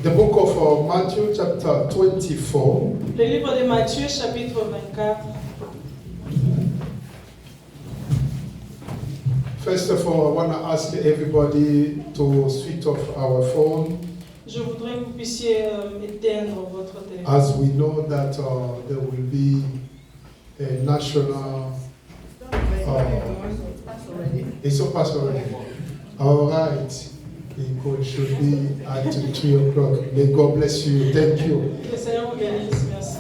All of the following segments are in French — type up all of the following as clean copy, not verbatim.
The book of Matthew chapter 24. Le livre de Matthieu chapitre 24. First of all, I want to ask everybody to switch off our phone. Je voudrais que vous puissiez éteindre votre téléphone. As we know that there will be a national... It's all passed already. All right. It should be at 3 o'clock. May God bless you. Thank you. Que le Seigneur vous bénisse. Merci.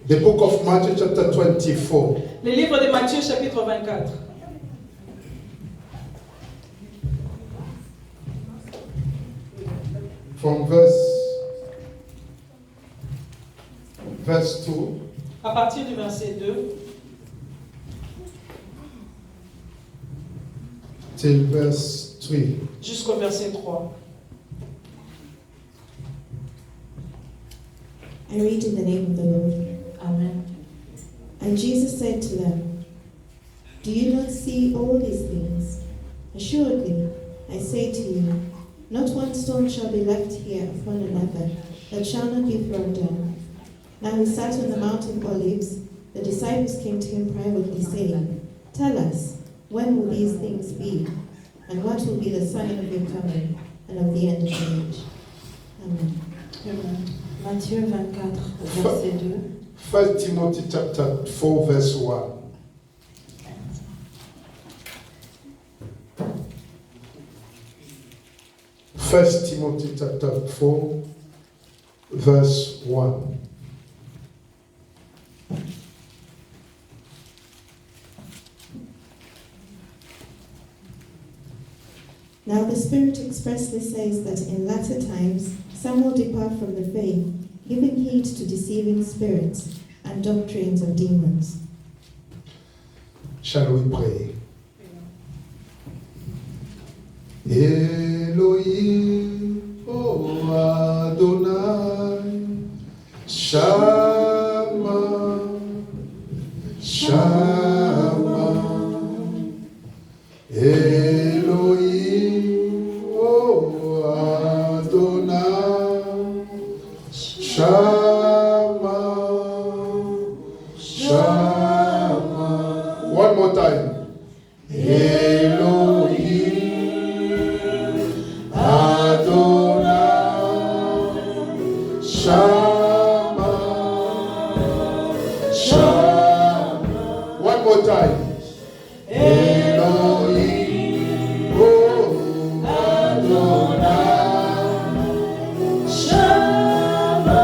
The book of Matthew chapter 24. Le livre de Matthieu chapitre 24. From verse 2. À partir du verset 2 till verse 3. jusqu'au verset 3. I read in the name of the Lord. Amen. And Jesus said to them, "Do you not see all these things? Assuredly, I say to you, not one stone shall be left here upon another that shall not be thrown down." Now he sat on the Mount of Olives. The disciples came to him privately, saying, "Tell us, when will these things be? And what will be the sign of your coming and of the end of the age?" Amen. Amen. Matthieu 24, verset 2. 1 Timothy chapter 4 verse 1. First Timothy chapter 4 verse 1. Now the Spirit expressly says that in latter times some will depart from the faith, giving heed to deceiving spirits and doctrines of demons. Shall we pray? Elohim, oh Adonai, Shama, Shama, Elohim, oh Adonai, Shama, Shama. One more time. Elohim, Adonai, Shama, Shama. One more time. Elohim, oh Adonai, Shama,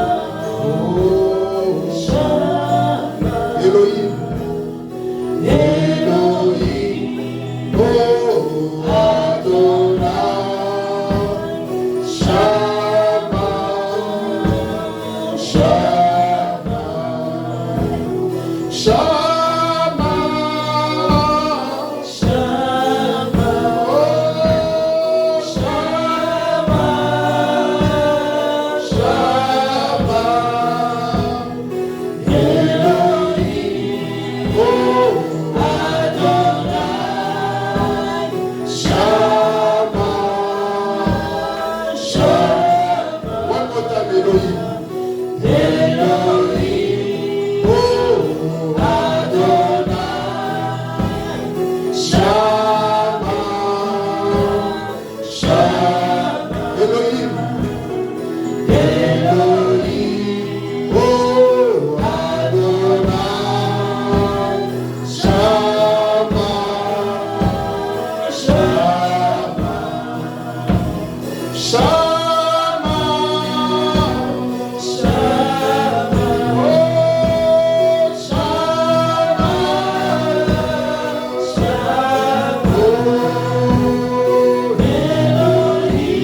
oh Shama. Elohim, Elohim, oh Adonai, Shama, Shama, Shama, Shama, oh Shama, Shama, Elohim, oh Adonai, Shama, Shama. One more time, Elohim. Elohim, oh Adonai, Shama, Shama. Elohim, Elohim, oh Adonai, Shama, Shama, Shama, Shama, oh Shama, Shama, oh Elohim,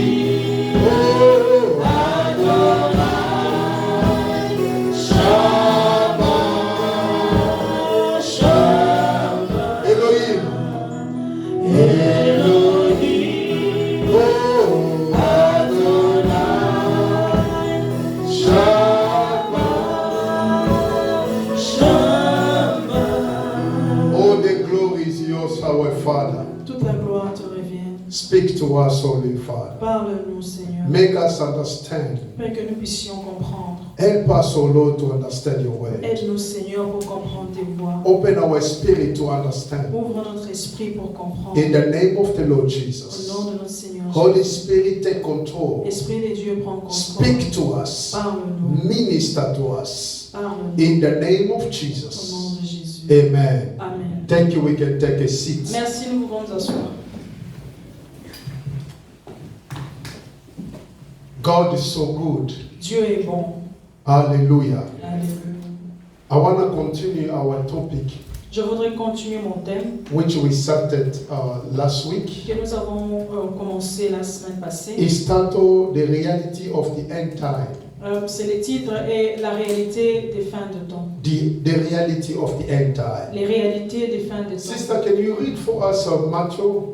oh Adonai, Shama, Shama. Elohim, Elohim, oh Adonai, Shama, Shama. All the glory is yours, our Father. Toute la gloire te revient. Speak to us, Holy Father. Parle-nous, Seigneur, Make us understand. afin que nous puissions comprendre. Help us, O Lord, to understand your word. Aide-nous, Seigneur, pour comprendre tes voix. Open our spirit to understand. Ouvre notre esprit pour comprendre. In the name of the Lord Au Jesus. nom de notre Seigneur Holy Jésus. Spirit, take control. Esprit de Dieu, prends contrôle. Speak to us. Parle-nous. Minister to us. Parle-nous. In the name of Au nom Jesus. de Jésus. Amen. Amen. Thank you. We can take a seat. Merci, nous pouvons nous asseoir. God is so good. Dieu est bon. Hallelujah. Alléluia. I want to continue our topic, Je voudrais continuer mon thème which we started last week. que nous avons commencé la semaine passée. It's titled The Reality of the End Time. C'est le titre et la réalité des fins de temps. The reality of the end time. Les réalités des fins de temps. Sister, can you read for us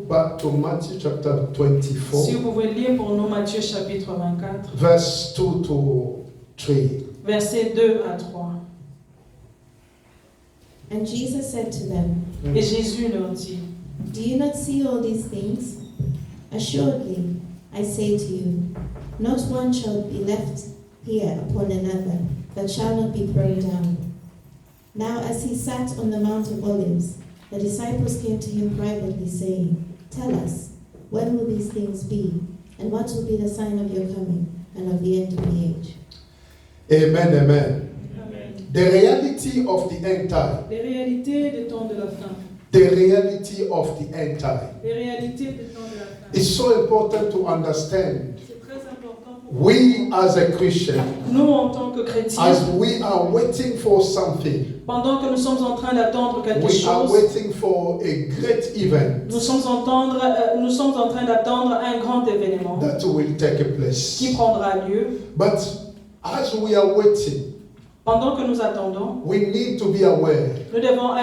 back to Matthew chapter 24, Si vous pouvez lire pour nous Matthieu chapitre 24, verse 2 to 3. versets 2 à 3. And Jesus said to them, Et Jésus leur dit, Do you not see all these things? Assuredly, I say to you, not one shall be left here upon another that shall not be thrown down. Now as he sat on the Mount of Olives, the disciples came to him privately, saying, Tell us, when will these things be? And what will be the sign of your coming and of the end of the age? Amen, amen. Amen. The reality of the end time. Les réalités des temps de la fin. The reality of the end time. Les réalités des temps de la fin. It's so important to understand. C'est très important pour We as a Christian, nous en tant que chrétiens, as we are waiting for something, pendant que nous sommes en train d'attendre quelque we are chose, waiting for a great event nous sommes en train d'attendre un grand événement that will take place. qui prendra lieu. But as we are waiting, Pendant que nous attendons, we need to be aware nous devons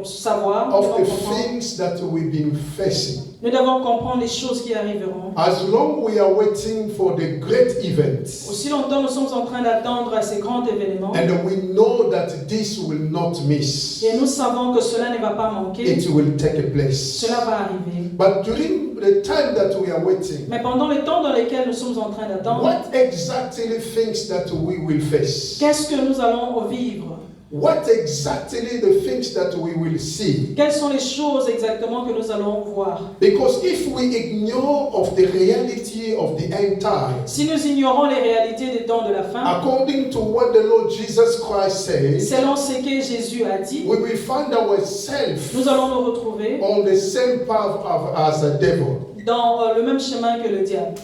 savoir, of the things that we've been facing. nous devons comprendre les choses qui arriveront. As long we are waiting for the great events, Aussi longtemps nous sommes en train d'attendre ces grands événements, and we know that this will not miss, et nous savons que cela ne va pas manquer, it will take place. cela va arriver. But during the time that we are waiting, Mais pendant le temps dans lequel nous sommes en train d'attendre, what exactly things that we will face? qu'est-ce que nous allons vivre? What exactly the things that we will see? Quelles sont les choses exactement que nous allons voir? Because if we ignore of the reality of the end time, Si nous ignorons les réalités des temps de la fin, according to what the Lord Jesus Christ says, selon ce que Jésus a dit, we will find ourselves nous allons nous retrouver on the same path as a devil. dans le même chemin que le diable.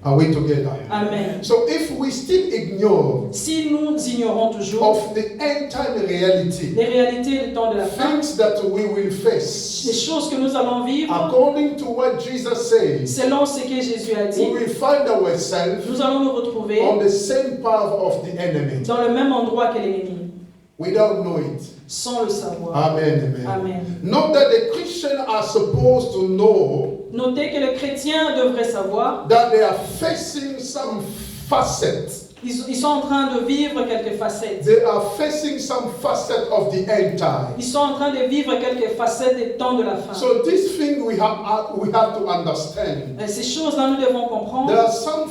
Are we together? Amen. So if we still ignore Si nous ignorons toujours of the end time reality, les réalités des temps de la fin, things that we will les face, choses que nous allons vivre, according to what Jesus says, selon ce que Jésus a dit, we will find ourselves nous allons nous retrouver on the same path of the enemy dans le même endroit que l'ennemi, without knowing it. sans le savoir. Amen. Amen. Amen. Not that the Christians are supposed to know Notez que les chrétiens devraient savoir, that they are facing some facets. ils sont en train de vivre quelques facettes. They are facing some facet of the end time. Ils sont en train de vivre quelques facettes des temps de la fin. So this thing we have to understand. Et ces choses-là, nous devons There comprendre. are some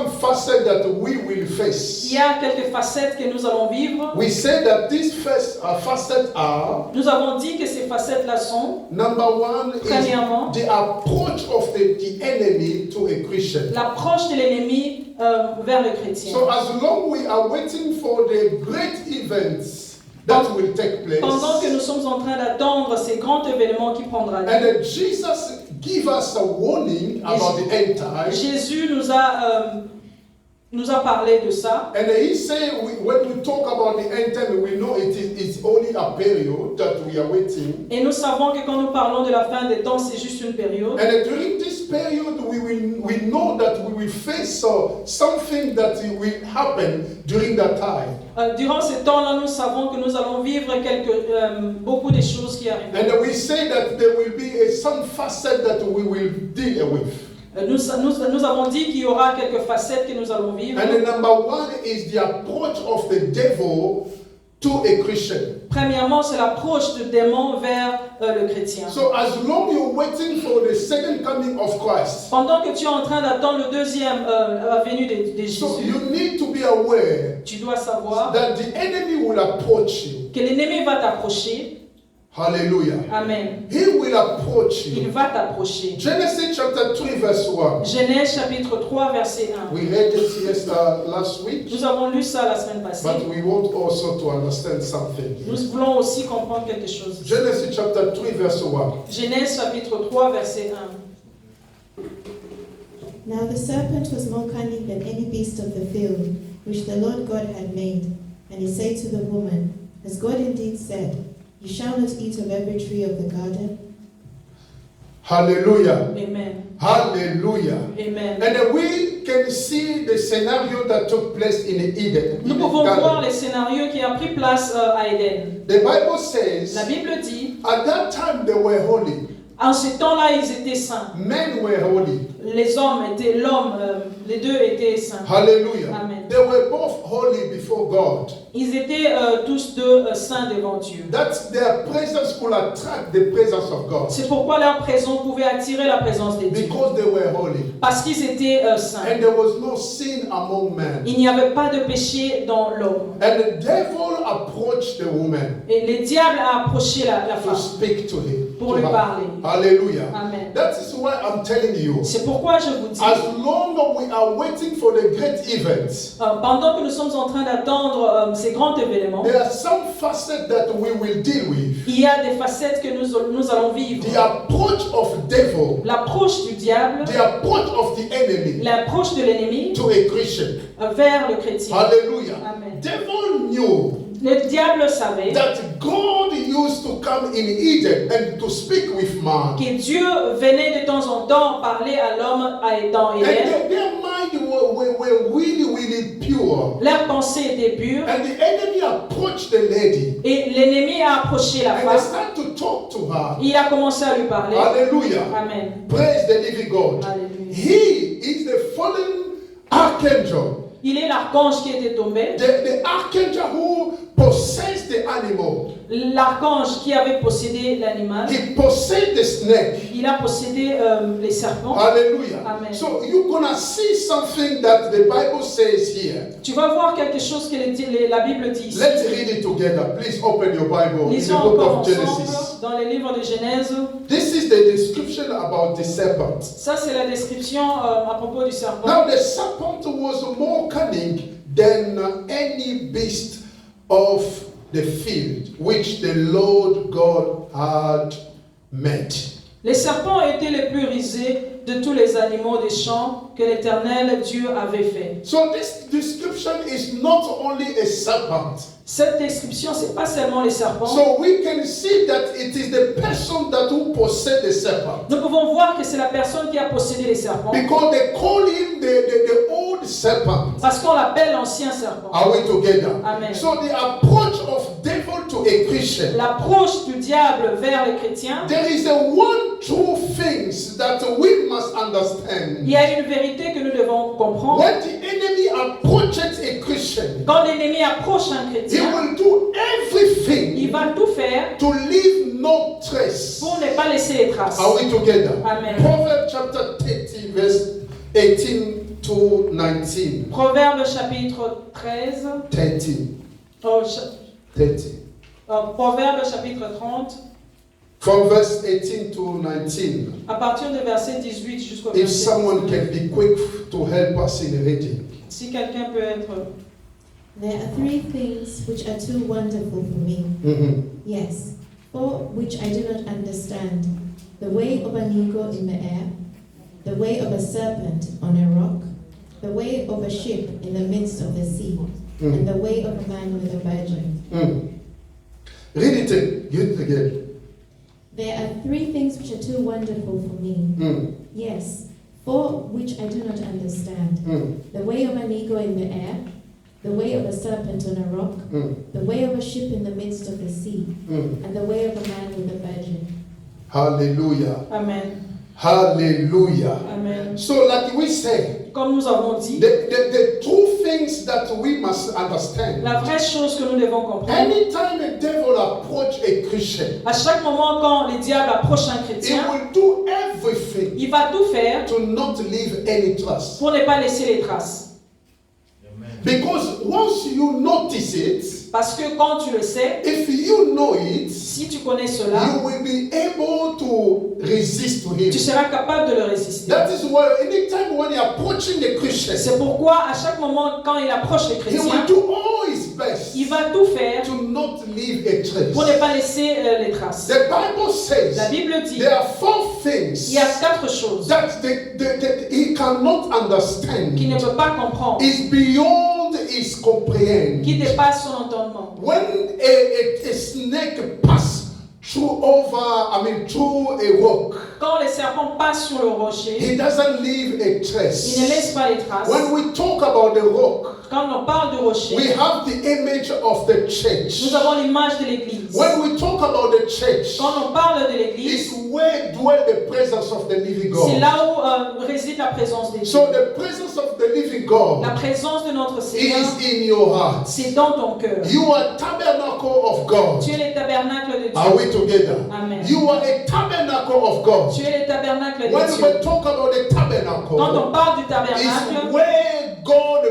facet that we will face. Il y a quelques facettes que nous allons vivre. We say that these facets are, Nous avons dit que ces facettes-là sont, number one, premièrement, is the approach of the enemy to a Christian. l'approche de l'ennemi vers le chrétien. So as long we are waiting for the great events that will take place, Pendant que nous sommes en train d'attendre ces grands événements qui prendront lieu, and Jesus give us a warning about the end time, Jésus nous a parlé de ça. and he say when we talk about the end time, we know it's only a period that we are waiting, Et nous savons que quand nous parlons de la fin des temps, c'est juste une période. and during this period we know that we will face something that will happen during that time. Durant ces temps-là, nous savons que nous allons vivre beaucoup de choses qui arrivent. And we say that there will be some facet that we will deal with. Nous avons dit qu'il y aura quelques facettes que nous allons vivre. And the number one is the approach of the devil to a Christian. Premièrement, c'est l'approche du démon vers le chrétien. So as long you're waiting for the second coming of Christ, Pendant que tu es en train d'attendre le deuxième venue de so Jésus, you need to be aware tu dois savoir that the enemy will approach you. que l'ennemi va t'approcher. Hallelujah. Amen. He will approach Il you. va t'approcher. Genesis chapter 3 verse 1. Genèse chapitre 3 verset 1. We read it last week, Nous avons lu ça la semaine passée. but we want also to understand something. Nous voulons aussi comprendre quelque chose. Genesis chapter 3 verse 1. Genèse chapitre 3 verset 1. Now the serpent was more cunning than any beast of the field, which the Lord God had made. And he said to the woman, Has God indeed said, You shall not eat of every tree of the garden? Hallelujah. Amen. Hallelujah. Amen. And then we can see the scenario that took place in Eden. Nous pouvons voir les scénarios qui ont pris place à Éden. The Bible says, La Bible dit, at that time they were holy. en ce temps-là, ils étaient saints. Men were holy. Les deux étaient saints. Hallelujah. Amen. They were both holy before God. Ils étaient tous deux saints devant Dieu. That their presence could attract the presence of God. C'est pourquoi leur présence pouvait attirer la présence de Dieu. Because they were holy. Parce qu'ils étaient saints. And there was no sin among men. Il n'y avait pas de péché dans l'homme. And the devil approached the woman Et le diable a approché la to femme speak to him. pour lui parler. Hallelujah. Amen. That is why I'm telling you. C'est pourquoi je vous dis, As long as we are waiting for the great events, pendant que nous sommes en train d'attendre ces grands événements, there are some facets that we will deal with. il y a des facettes que nous allons vivre. The approach of devil, L'approche du diable, the approach of the enemy l'approche de l'ennemi to a Christian. vers le chrétien. Hallelujah. Amen. Devil knew Le diable savait that God used to come in Eden and to speak with man. que Dieu venait de temps en temps parler à l'homme dans And Éden. their mind were really, really pure. Leur pensée était pure. And the enemy approached the lady Et l'ennemi a approché la and they femme. started to talk to her. Il a commencé à lui parler. Hallelujah. Amen. Praise the living God. Alléluia. He is the fallen archangel. Il est l'archange qui était tombé. The archangel who possessed the animal. L'archange qui avait possédé l'animal. He possessed the snake. Il a possédé les serpents. Hallelujah. Amen. So you're gonna see something that the Bible says here. Tu vas voir quelque chose que la Bible dit ici. Let's read it together. Please open your Bible in the Lisons book encore of ensemble Genesis. dans les livres de Genèse. This is the description about the serpent. Ça, c'est la description à propos du serpent. Now the serpent was more cunning than any beast of the field which the Lord God had made. Les serpents étaient les plus rusés de tous les animaux des champs que l'Éternel Dieu avait fait. So this description is not only a serpent. Cette description, c'est pas seulement les serpents. So we can see that it is the person that who possessed the serpent. Nous pouvons voir que c'est la personne qui a possédé les serpents. Because they call him the old serpent. Parce qu'on l'appelle l'ancien serpent. Are we together? Amen. So the approach of devil to a Christian. L'approche du diable vers les chrétiens. There is a one true things that we must understand. Il y a une vérité que nous devons comprendre. When the enemy approaches a Christian, Quand l'ennemi approche un he chrétien, will do il everything va tout faire to leave no trace. pour ne pas laisser les traces. Are we together? Amen. Proverbs chapter 30 verse 18 to 19. Proverbe chapitre 13. 30. Proverbe chapitre 30. From verse 18 to 19. À partir du verset 18 jusqu'au If verset someone 19. can be quick to help us in reading. Si quelqu'un peut être... There are three things which are too wonderful for me. Yes, four which I do not understand. The way of an eagle in the air, the way of a serpent on a rock, the way of a ship in the midst of the sea, and the way of a man with a virgin. Read it again. There are three things which are too wonderful for me. Yes, four which I do not understand. The way of an eagle in the air, the way of a serpent on a rock, the way of a ship in the midst of the sea, and the way of a man with a virgin. Hallelujah. Amen. Hallelujah. Amen. So like we say, Comme nous avons dit, the true things that we must understand. La vraie chose que nous devons comprendre, Anytime a devil approach a Christian, à chaque moment quand les diables approchent un he chrétien, will do everything il va tout faire to not leave any trace. pour ne pas laisser les traces. Because once you notice it, Parce que quand tu le sais, if you know it, si tu connais cela, you will be able to resist to him. tu seras capable de le résister. That is why anytime when you're approaching the Christian, C'est pourquoi à chaque moment quand il approche les he will chrétiens, do all his best il va tout faire to not leave a pour ne trace. pas laisser les traces. The Bible says La Bible dit, there are four il things y a 4 choses that he cannot understand. qu'il ne peut pas comprendre, Is beyond his comprehension. qui dépassent son entendement. When a snake pass through a rock, Quand les serpents passent sur le rocher, he doesn't leave a il ne trace. laisse pas les traces. When we talk about the rock, Quand on parle de rocher, we have the image of the church. nous avons l'image de l'église. When we talk about the church, Quand on parle de l'église, it's where dwell the presence of the living c'est God. là où réside la présence de Dieu. So the presence of the living La God présence de notre Seigneur, is in your heart. c'est dans ton cœur. You are tabernacle of God. Tu es le tabernacle de Are Dieu. we together? Amen. You are a tabernacle of God. Tu es le tabernacle When de we Dieu. talk about the Quand tabernacle, on parle du it's tabernacle, where God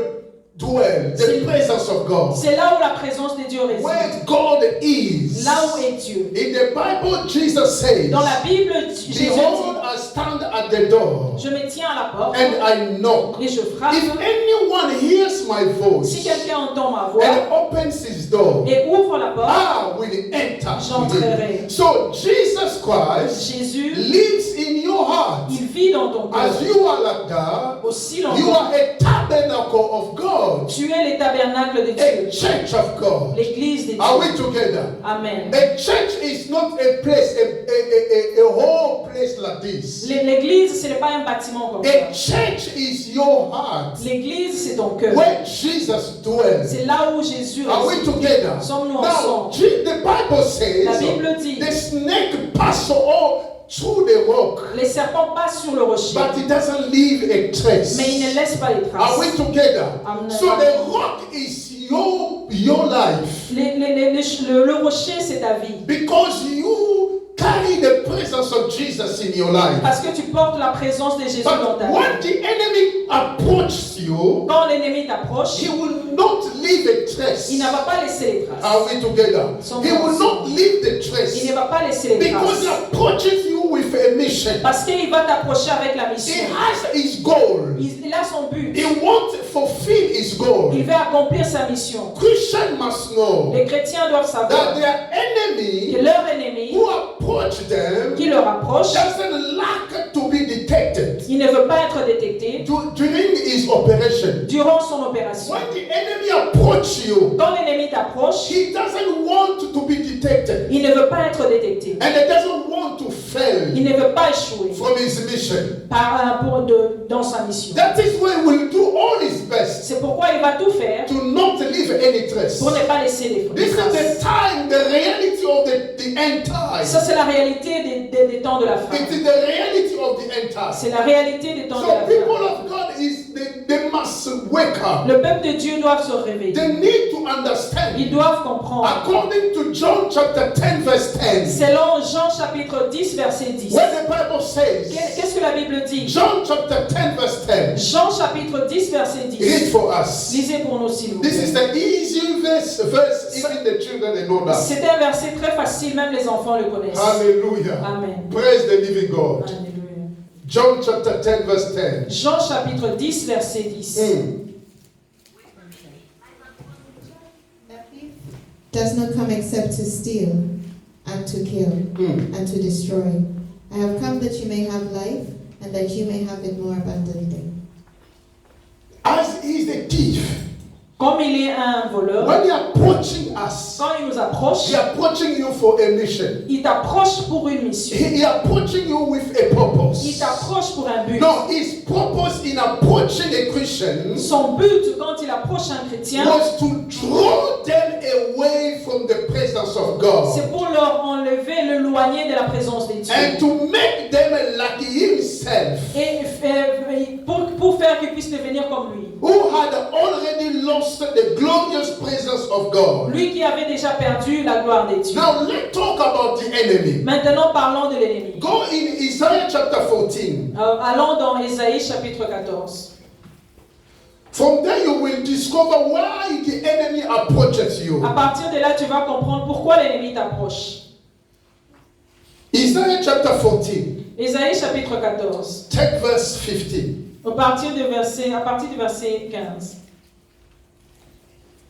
dwells, the presence of God. c'est là où la présence de Dieu réside. Where God is. Là où est Dieu. In the Bible, Jesus says, Dans la Bible, Jésus behold, dit, I stand at the door je me tiens à la porte and I knock. et je frappe. If anyone hears my Si voice quelqu'un entend ma voix and opens his door, et ouvre la porte, I will enter to j'entrerai. him. So Jesus Christ Jésus, lives in your heart. il vit dans ton cœur. As you are like that, Aussi you longtemps, are a tabernacle of God, tu es le tabernacle de a Dieu, church of God. l'église de Are Dieu. we together? Amen. A church is not a place, a whole place like this. L'église, ce n'est pas un bâtiment comme A ça. church is your heart, L'église, c'est ton cœur. where Jesus dwells. C'est là où Jésus Are we réside. together? Sommes-nous Now, ensemble? the Bible says La Bible dit, the snake passed all through the rock, les serpents passent sur le rocher, but it doesn't leave a trace. mais ils ne laissent pas les Are we traces. together? Amen. So the rock is your life, Le rocher, c'est ta vie. because you carry the presence of Jesus in your life. Parce que tu portes la présence de Jésus dans But ta vie. when the enemy approaches you, Quand l'ennemi t'approche, he will not leave a trace. il ne va pas laisser les traces. Are we together? Sommes He will ensemble. not leave the Il trace, ne va pas laisser les because he traces. approaches you with a mission. Parce qu'il va t'approcher avec la He mission. has his goal. Il a son but. He wants to fulfill his goal. Il veut accomplir sa mission. Christians must know Les chrétiens doivent that savoir their que enemy leur ennemi who approach them qui leur approche, doesn't lack to be detected il ne veut pas être détecté during his operation. durant son opération. When the enemy approach you, Quand l'ennemi t'approche, he doesn't want to be detected, il ne veut pas être détecté. and he doesn't want to fail Il ne veut pas échouer from his mission. dans sa mission. That is why he will do all his best C'est pourquoi il va tout faire to not leave any trace. pour ne pas laisser les This is traces. the time, the reality of the end time. Ça, c'est la réalité des temps de la fin. It is the reality of the end time. C'est la réalité des temps de So la people fin. of God they must wake up. Le peuple de Dieu doit se réveiller. They need to understand. Ils doivent comprendre. According to John chapter 10 verse 10, Selon Jean chapitre 10, verset 10. when the Bible says, Qu'est-ce que la Bible dit? John chapter 10 verse 10, Jean chapitre 10, verset 10. read for us. Lisez pour nous, s'il vous This is plaît. the easy verse, even the children they know that. C'est un verset très facile, même les enfants le connaissent. Hallelujah. Amen. Praise the living God. Alléluia. John chapter 10 verse 10. Jean chapitre 10, verset 10. Does not come except to steal and to kill and to destroy. I have come that you may have life and that you may have it more abundantly. As he is a thief, Comme il est un voleur, when he approaching us, quand il nous approche, he approaching you for a mission. il t'approche pour une mission. He approaching you with a Il purpose. t'approche pour un but. No, his purpose in approaching a Christian Son but quand il approche un chrétien, was to draw them away from the presence of God c'est pour leur enlever, l'éloigner de la présence de Dieu. and to make them like himself, Et pour faire qu'ils puissent devenir comme lui. who had already lost the glorious presence of God. Lui qui avait déjà perdu la gloire des dieux. Now let's talk about the enemy. Maintenant, parlons de l'ennemi. Go in Isaiah chapter 14. Allons dans Ésaïe chapitre 14. From there you will discover why the enemy approaches you. À partir de là, tu vas comprendre pourquoi l'ennemi t'approche. Isaiah chapter 14. Ésaïe chapitre 14. Take verse 15. À partir du verset 15.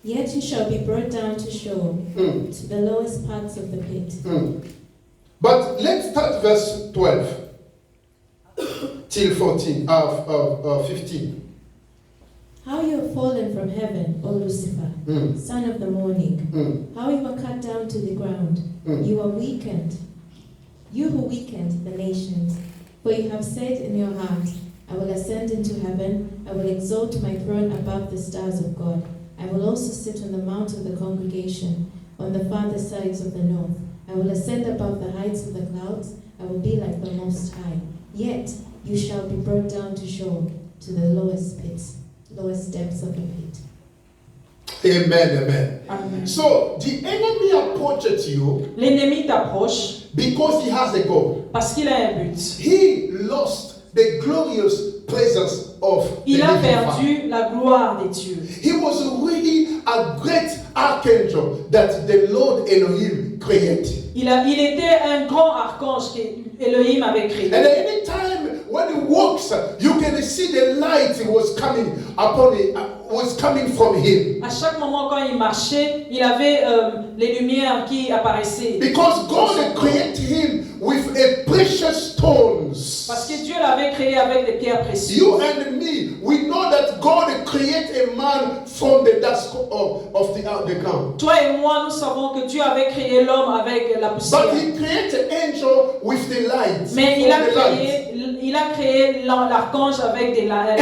Yet you shall be brought down to Sheol, to the lowest parts of the pit. But let's start verse 12 till 15. How you have fallen from heaven, O Lucifer, son of the morning. How you were cut down to the ground. You are weakened. You who weakened the nations. For you have said in your heart, I will ascend into heaven. I will exalt my throne above the stars of God. I will also sit on the mount of the congregation, on the farther sides of the north. I will ascend above the heights of the clouds. I will be like the Most High. Yet you shall be brought down to Sheol, to the lowest pits, lowest depths of the pit. Amen, amen. Amen. So the enemy approaches you L'ennemi t'approche because he has a goal. parce qu'il a un but. He lost the glorious presence of the Il a living Father. perdu la gloire des dieux. He was really a great archangel that the Lord Elohim created. Il était un grand archange qu'Elohim avait créé. And any time when he walks, you can see the light was coming upon it, was coming from him. À chaque moment quand il marchait, il avait les lumières qui apparaissaient. Because God had created him with a precious stones. Parce que Dieu l'avait créé avec des pierres précieuses. You and me, we know that God created a man from the dust of the ground. Toi et moi, nous savons que Dieu avait créé l'homme avec la poussière. But he created angel with the light. Mais from il a créé l'archange avec des lumières.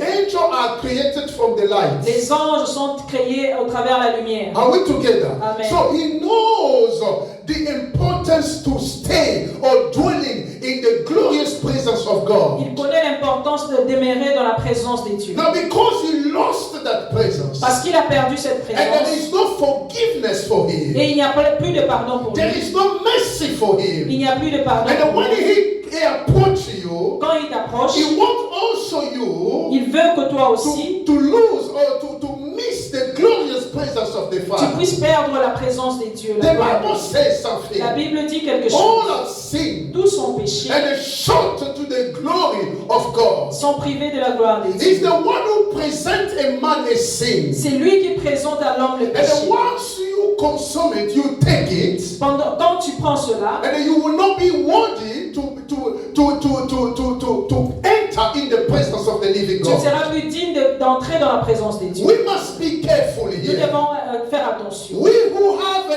Angels are created from the light. Les anges sont créés au travers la lumière. Are we together? Amen. So he knows the importance to stay or dwelling in the glorious presence of God. Il connaît l'importance de demeurer dans la présence des dieux. Now because he lost that presence, Parce qu'il a perdu cette and there présence. is no forgiveness for him. Et il n'y a plus de pardon pour There lui. is no mercy for him. Il n'y a plus de pardon And pour when lui. he approaches you, Quand il t'approche, he wants also you il veut que toi aussi, to lose or to miss the glorious presence of the tu Father. puisses perdre la présence des dieux. The Bible says La something. Bible dit quelque chose. All have sinned Tous sont péchés, and are short to the glory of God. sont privés de la gloire des He's dieux. the one who presents a man a sin. C'est lui qui présente à l'homme le And péché. then once you consume it, you take it, Quand tu prends cela, and then you will not be worthy to enter in the presence of the living tu ne God. seras plus digne d'entrer dans la présence des dieux. We must be careful Nous here. devons faire attention. We who have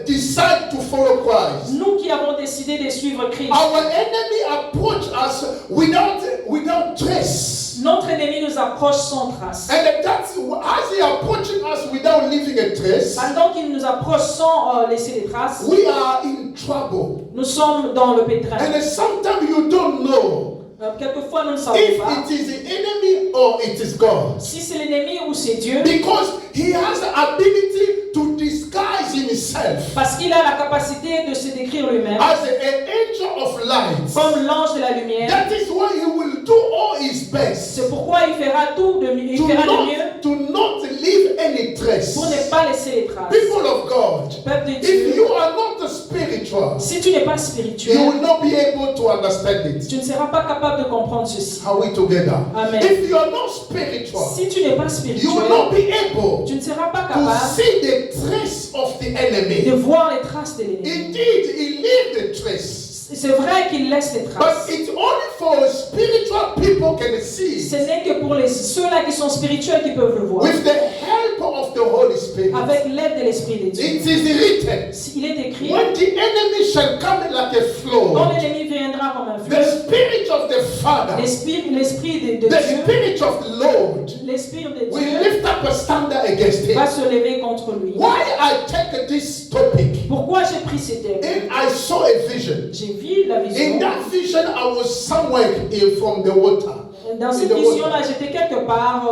decided to follow Christ, Nous qui avons décidé de suivre Christ, our enemy approach us without trace. notre ennemi nous approche sans trace. And that's as he approaching us without leaving a trace, Pendant qu'il nous approche sans laisser des traces, we are in trouble. nous sommes dans le pétrin. And sometimes you don't know Quelquefois, nous ne savons if pas it is the enemy or it is God. si c'est l'ennemi ou c'est Dieu, Because he has the ability to disguise himself parce qu'il a la capacité de se décrire lui-même as an angel of light. comme l'ange de la lumière. That is why he will do all his best C'est pourquoi il fera tout de mieux, il to fera de mieux not leave any trace. pour ne pas laisser les traces. People of God, Peuple de if Dieu, you are not spiritual, si tu n'es pas you spirituel, will not be able to understand it. tu ne seras pas capable de comprendre ceci. Are we together? Amen. If you are not spiritual, Si tu n'es pas you spirituel, will not be able tu ne seras pas to capable see the trace of the de enemy. voir les traces de l'ennemi. Indeed, he leave the trace. C'est vrai qu'il laisse les But traces. it's only for spiritual people can see Ce n'est que pour ceux-là qui sont spirituels qui peuvent le voir. with the help of the Holy Spirit. Avec l'aide de l'Esprit de Dieu. It is written, Il est écrit, when the enemy shall come like a quand flood, l'ennemi viendra comme un the fleuve, Spirit of the Father, l'Esprit de the Dieu, Spirit of the Lord l'Esprit de will Dieu lift up a standard against him. va se lever contre lui. Why I take this topic? Pourquoi j'ai pris ces thèmes? And I saw a vision. J'ai vu la In vision. that vision, I was somewhere from the water. Dans cette the vision-là, j'étais quelque part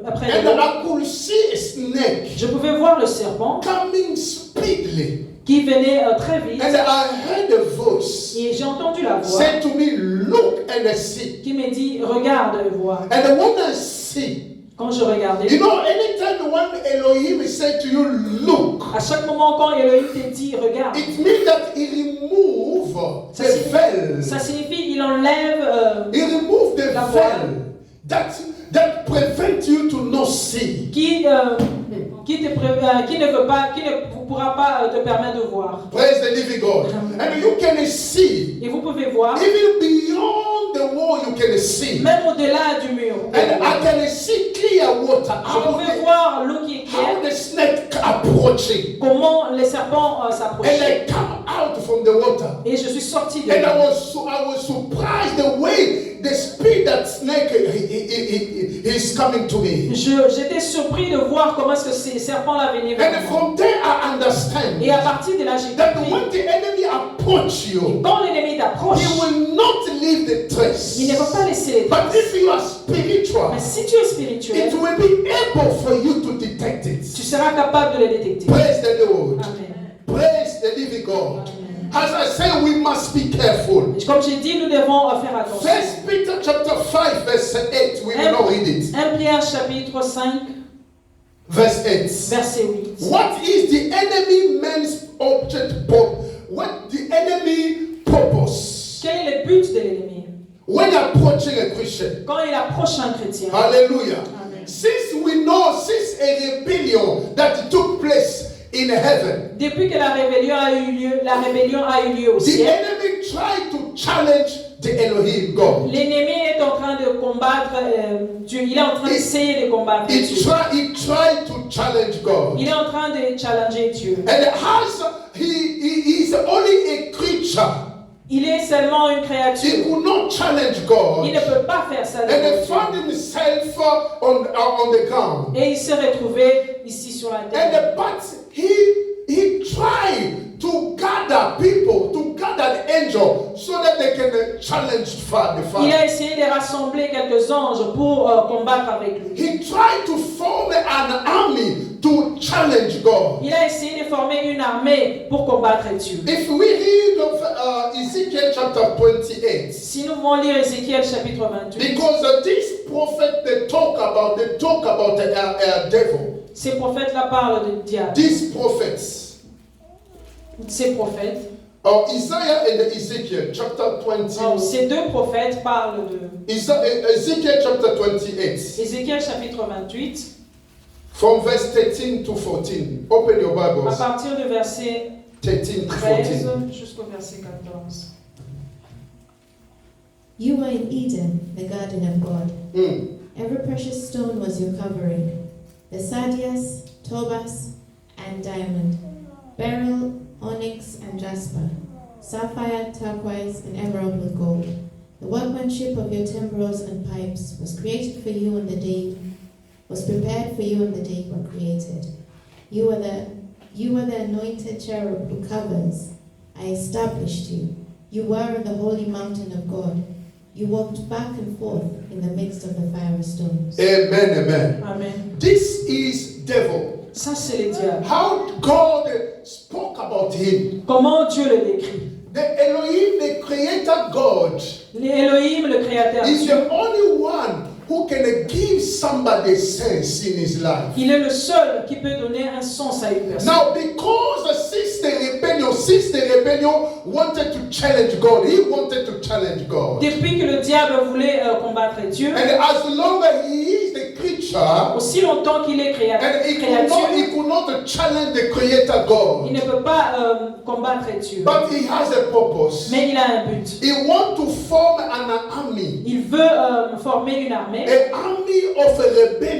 après And l'eau. I could see a snake Je pouvais voir le serpent coming speedily. qui venait très vite. And I heard a voice Et j'ai entendu la voix say to me, look and see. qui me dit, regarde et vois. And when I see, Quand je regardais, you know, anytime when Elohim said to you, look, à chaque moment quand Elohim te dit, regarde, it means that he remove the veil. ça signifie il enlève He remove the la veil that prevent you to not see. qui ne veut pas, qui ne pourra pas te permettre de voir. Praise the living God. And you can see, Et vous pouvez voir, even beyond the wall, you can see. même au-delà du mur. And I can see clear water. Je pouvais voir l'eau qui est How claire, the snake approaching. comment les serpents And s'approchaient. I come out from the water. Et je suis sorti de And là. I was surprised the way the speed that snake is coming to me. J'étais surpris de voir comment est-ce que ces serpents-là venaient vers And moi. from there I understand Et à partir de là, j'ai that compris, when the enemy approach you, quand l'ennemi t'approche, he will not leave the trace. il ne va pas laisser les But traces. if you are spiritual, Mais si tu es spirituel, it will be able for you to detect tu it. seras capable de les détecter. Praise the Lord. Amen. Praise the living God. Amen. As I say, we must be careful. Comme j'ai dit, nous devons faire attention. First Peter chapter 5 verse 8. We will not read it. 1 Pierre chapitre 5, Verse 8. verset 8. What is the enemy man's object? What the enemy purpose Quel est le but de l'ennemi when approaching a Christian? quand il approche un chrétien? Hallelujah. Amen. Since we know, since a rebellion that took place in heaven, Depuis que la rébellion a eu lieu au the ciel, enemy tried to challenge the Elohim God. l'ennemi est en train de combattre Dieu. Il est en train d'essayer de combattre He Dieu. tried to challenge God. Il est en train de challenger Dieu. And as he is only a creature, Il est seulement une he créature. could not challenge God. Il ne peut pas faire ça. And he devant Dieu. found himself on the ground. Et il s'est retrouvé ici sur la terre. But he tried to gather people, to gather the angel, so that they can challenge the Il Father. a essayé de rassembler quelques anges pour combattre avec lui. He tried to form an army to challenge God. Il a essayé de former une armée pour combattre Dieu. If we read of Ezekiel chapter 28, Si nous voulons lire Ézéchiel chapitre 28, because this prophet they talk about a devil. ces prophètes-là parlent de diable. These prophets, Ces prophètes, Isaiah and Ezekiel chapter 20. ces deux prophètes parlent de Ezekiel chapter 28, Ézéchiel chapitre 28, from verse 13 to 14. Open your à Bibles. partir du verset 13 to 13 14. jusqu'au verset 14. You were in Eden, the garden of God. Every precious stone was your covering: the sardius, topaz, and diamond, beryl, onyx, and jasper, sapphire, turquoise, and emerald with gold. The workmanship of your timbrels and pipes was prepared for you on the day you were created. You were the anointed cherub who covers. I established you. You were on the holy mountain of God. You walked back and forth in the midst of the fiery stones. Amen, amen. Amen. This is devil. Ça, c'est le diable. How God spoke about him. Comment Dieu le décrit? The Elohim, the creator God, Elohim, le créateur. is the only one who can give somebody sense in his life. Il est le seul qui peut donner un sens à une personne. Now, because since the rebellion wanted to challenge God, he wanted to challenge God. Depuis que le diable voulait combattre Dieu, And as long as he is the creature, aussi longtemps qu'il est and he créature, could not challenge the creator God. il ne peut pas combattre Dieu. But he has a purpose. Mais il a un but. He wants to form an army. Il veut former une armée. An army of a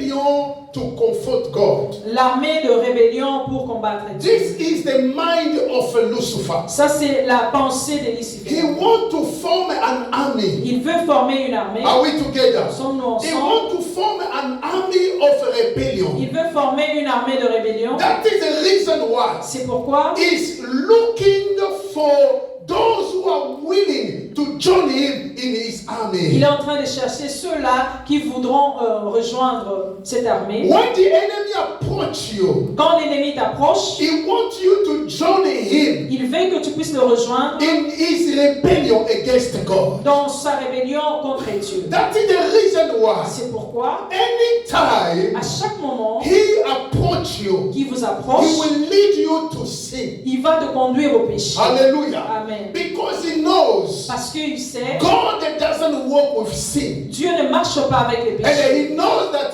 rebellion to comfort God. L'armée de rébellion pour combattre Dieu. This is the mind of Lucifer. Ça, c'est la pensée de He Lucifer. wants to form an army. Il veut former une armée. Are we together? Sommes-nous He ensemble? wants to form an army of rebellion. Il veut former une armée de rébellion. That is the reason why C'est pourquoi he's looking for those who are willing to join him in his Il army. est en train de chercher ceux-là qui voudront rejoindre cette armée. When the enemy approach you, Quand l'ennemi t'approche, he wants you to join him il veut que tu puisses le rejoindre in his rebellion against God. dans sa rébellion contre Dieu. That is the reason why C'est pourquoi, anytime à chaque moment he approach you, qu'il vous he approche, will lead you to sin. il va te conduire au péché. Hallelujah. Amen. Because he knows Parce qu'il sait, God doesn't work with sin. Dieu ne marche pas avec les And péchés. he knows that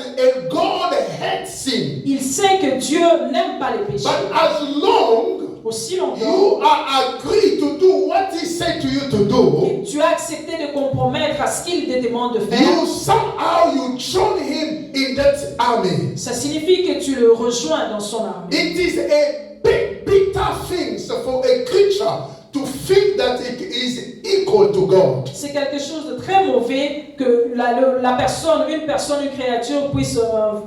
God hates sin. Il sait que Dieu n'aime pas les péchés. But as long Aussi longtemps you are agreed to do what he said to you to do, que tu as accepté de compromettre à ce qu'il te demande de faire, you somehow you join him in that army. ça signifie que tu le rejoins dans son armée. It is a big bitter thing for a creature to think that it is equal to God. C'est quelque chose de très mauvais que une personne, une créature puisse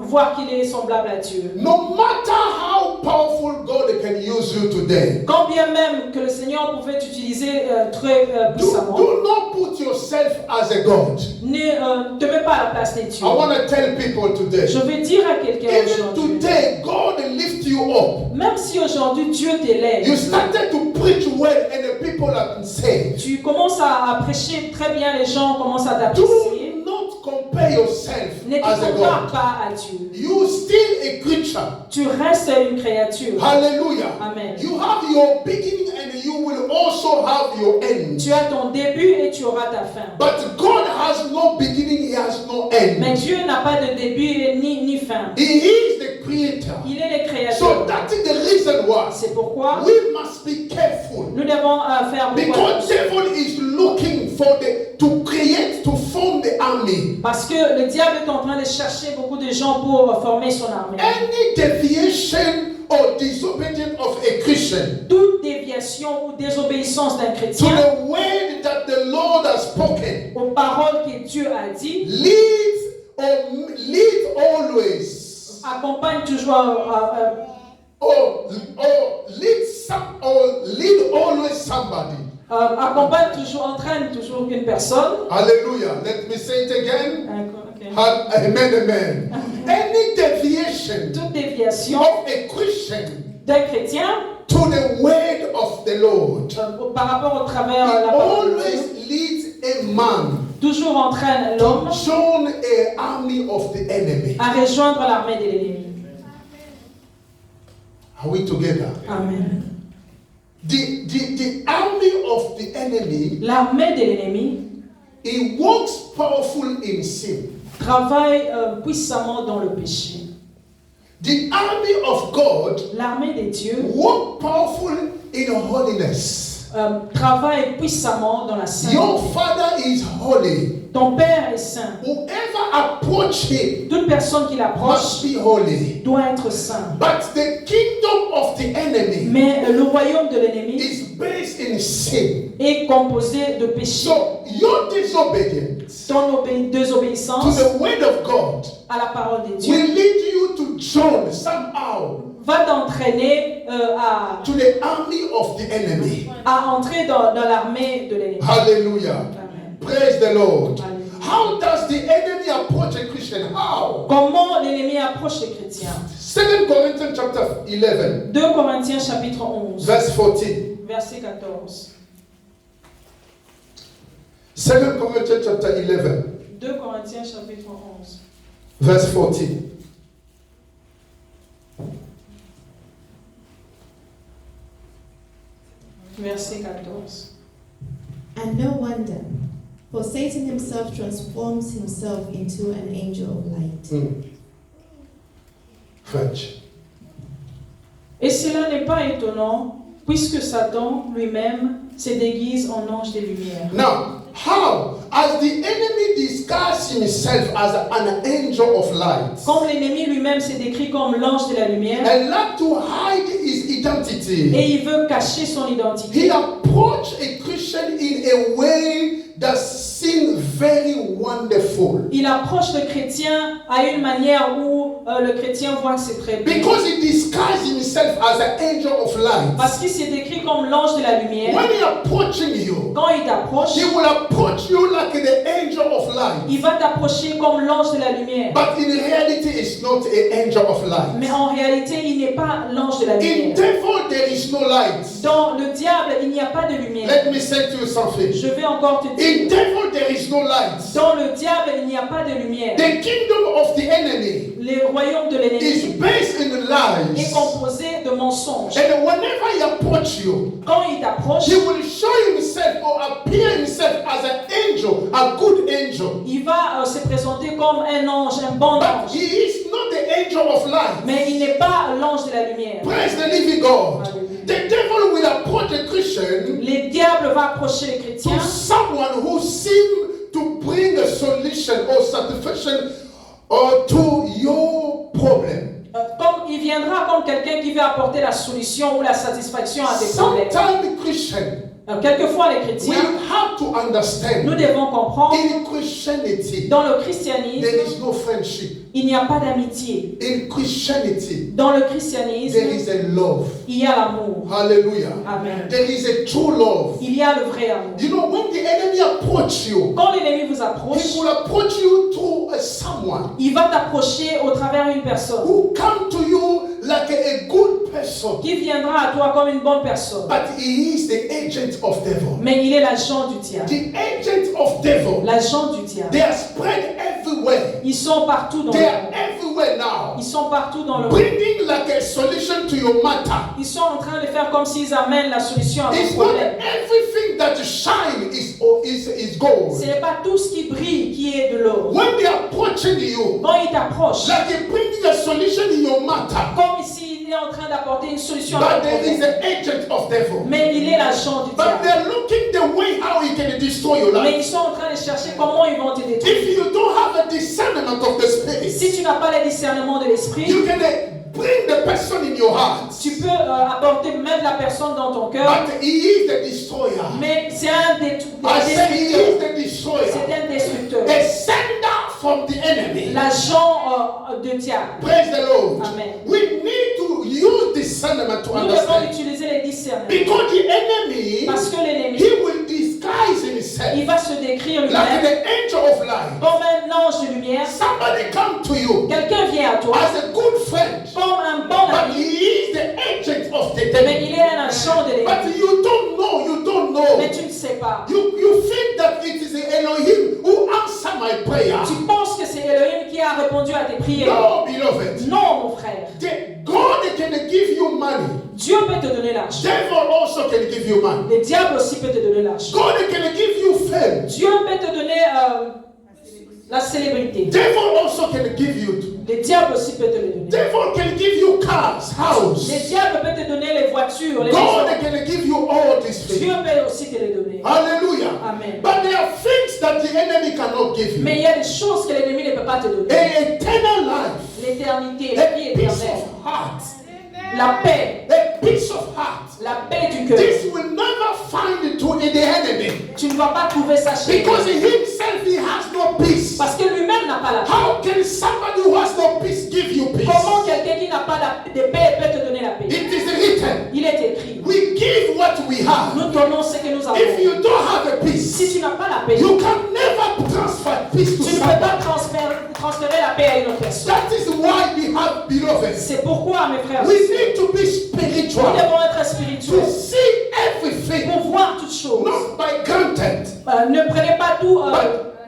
voir qu'il est semblable à Dieu. No matter how powerful God can use you today, Quand bien même que le Seigneur pouvait t'utiliser très puissamment, do not put yourself as a God. ne te mets pas à la place des dieux. I want to tell people today, Je veux dire à quelqu'un even aujourd'hui, today, God lift you up. même si aujourd'hui Dieu t'élève, You started to preach well and the people have been saved. tu commences à prêcher très bien, les gens commencent à t'apprécier, Do not compare yourself ne te as a compare God. pas à Dieu. You still a creature. Tu restes une créature. Hallelujah. Amen. You have your beginning and you will also have your end. Tu as ton début et tu auras ta fin. But God has no beginning, He has no Mais end. Dieu n'a pas de début ni fin. He is the creator. Il est le créateur. So that is the reason why C'est pourquoi we must be careful. nous devons faire beaucoup Because attention. devil is looking for to create, to form the army. Parce que le diable est en train de chercher beaucoup de gens pour former son armée. Any deviation or disobedience of a Christian Toute déviation ou désobéissance d'un to chrétien the word that the Lord has spoken aux paroles que Dieu a dit leads always accompagne toujours lead always somebody. accompagne toujours, entraîne toujours une personne. Hallelujah. Let me say it again. Okay. Amen, amen. Any deviation Toute déviation of a Christian d'un chrétien to the word of the Lord, par rapport au travers it la parole de Dieu, always leads a man toujours entraîne l'homme to join an army of the enemy. à rejoindre l'armée de l'ennemi. Are we together? Amen. The army of the enemy, L'armée de l'ennemi it works powerful in sin. travaille puissamment dans le péché. The army of God L'armée de Dieu work powerful in holiness. travaille puissamment dans la sainteté. Your father is holy. Ton Père est saint. Whoever approach him Toute personne qui must l'approche be holy. doit être saint. But the kingdom of the enemy Mais le royaume de l'ennemi is based in sin. est composé de péché. So your disobedience Ton to désobéissance the word of God à la parole de Dieu will lead you to join somehow va t'entraîner to the army of the enemy. à entrer dans l'armée de l'ennemi. Hallelujah. Amen. Praise the Lord. Alléluia. How does the enemy approach a Christian? How? Comment l'ennemi approche les chrétiens? 2 Corinthians chapter 11, 2 Corinthiens chapitre 11, verse 14. verset 14. 2 Corinthians chapter 11, 2 Corinthiens chapitre 11. verse 14. Verset 14. And no wonder, for Satan himself transforms himself into an angel of light. French. Et cela n'est pas étonnant, puisque Satan lui-même se déguise en ange de lumière. Now, how? As the enemy disguises himself as an angel of light Comme l'ennemi lui-même s'est décrit comme l'ange de la lumière, and like to hide his identity, et il veut cacher son identité, he approached a Christian in a way that seems very wonderful. Il approche le chrétien à une manière où le chrétien voit que c'est très bien. Because he disguises himself as an angel of light. Parce qu'il s'est décrit comme l'ange de la lumière. When he approaching you, Quand il t'approche, he will approach you like the angel of light. il va t'approcher comme l'ange de la lumière. But in reality, it's not an angel of light. Mais en réalité, il n'est pas l'ange de la In lumière. devil, there is no light. Dans le diable, il n'y a pas de lumière. Let me say to you something. Je vais encore te dire. In devil, there is no light. Dans le diable, il n'y a pas de lumière. The kingdom of the enemy Le royaume de l'ennemi is based in est lies. composé de mensonges. And whenever he approach you, Quand il t'approche, he will show himself or appear himself as an angel, a good angel. il va se présenter comme un ange, un bon But ange. he is not the angel of light. Mais il n'est pas l'ange de la lumière. Praise the living God. The devil will approach a Christian Le diable va approcher les to chrétiens someone who seems to bring a solution or satisfaction or to your problem. comme il viendra comme quelqu'un qui veut apporter la solution ou la satisfaction à tes problèmes. Sometimes Christian, Quelquefois les we chrétiens, have to understand nous devons comprendre, in Christianity dans le there christianisme, is no friendship. il n'y a pas d'amitié. In Christianity Dans le there christianisme, is a love. il y a l'amour. Hallelujah. Amen. There is a true love. Il y a le vrai amour. You know, when the enemy approach you, Quand l'ennemi vous he approche, will approach you through someone il va t'approcher au travers d'une personne who come to you like a good person, qui viendra à toi comme une bonne personne. but he is the agent of devil. Mais il est l'agent du diable. The agent of devil, L'agent du diable. they are spread everywhere. Ils sont partout dans le They are monde. everywhere now, Ils sont partout dans le monde. bringing like a solution to your matter. Ils sont en train de faire comme s'ils amènent la solution à It's vos not problèmes. everything that shine is gold. Ce n'est pas tout ce qui brille qui est de l'or. When they are approaching you, Quand il t'approche, like they're bringing a solution in your matter, comme s'il est en train d'apporter une solution à but vos there is problèmes. an agent of devil. Mais il est l'agent du But diable. they're looking the way how he can destroy your Mais ils life. sont en train de chercher comment ils vont te détruire. If you don't have a discernment of the spirit, Si tu n'as pas le discernement de l'esprit, you can bring the person in your heart, tu peux apporter, mettre la personne dans ton cœur, but he is the destroyer. mais c'est un I say he is destructeur. the destroyer, C'est un destructeur. a sender from the enemy. L'agent de diable. Praise the Lord. Amen. We need to use discernment to Nous devons understand, utiliser les discernements. because the enemy, Parce que l'ennemi, he will disguise himself il va se décrire like lui-même the angel of light. comme un ange de lumière. Somebody come to you Quelqu'un vient à toi as a good friend, comme un bon but ami, he is the agent of the mais devil. il est un agent de l'ennemi. But you don't know, Mais tu ne sais pas. You think that it is Elohim who answer my prayer. Tu penses que c'est Elohim qui a répondu à tes prières. No, beloved. Non, mon frère. God can give you money. Dieu peut te donner l'argent. Devil also can give you money. Le diable aussi peut te donner l'argent. God can give you fame. Dieu peut te donner la célébrité. Devil also can give you. Le diable aussi peut te le donner. Devil can give you cars, house. Le diable peut te donner les voitures, les God maisons. can give you all these Dieu things. peut aussi te les donner. Hallelujah. Amen. But there are things that the enemy cannot give you. Mais il y a des choses que l'ennemi ne peut pas te donner. An eternal life. L'éternité, la vie A peace éternelle, of heart. la paix, A peace of heart. la paix du cœur. This will never find it to in the enemy. Tu ne vas pas trouver ça chez Because lui. himself he has no peace. Parce que lui-même n'a pas la paix. How can somebody who has no peace give you peace? Comment quelqu'un qui n'a pas de paix peut te donner la paix? It is written. Il est écrit. We give what we have. Nous donnons ce que nous If avons. you don't have a peace, Si tu n'as pas la paix, you can never transfer peace to tu ne peux pas somebody. transférer la paix à une autre personne. That is why we have beloved. C'est pourquoi, mes frères, We nous need to be spiritual devons être to spirituels see everything, pour voir toutes choses. not by granted. Ne prenez pas tout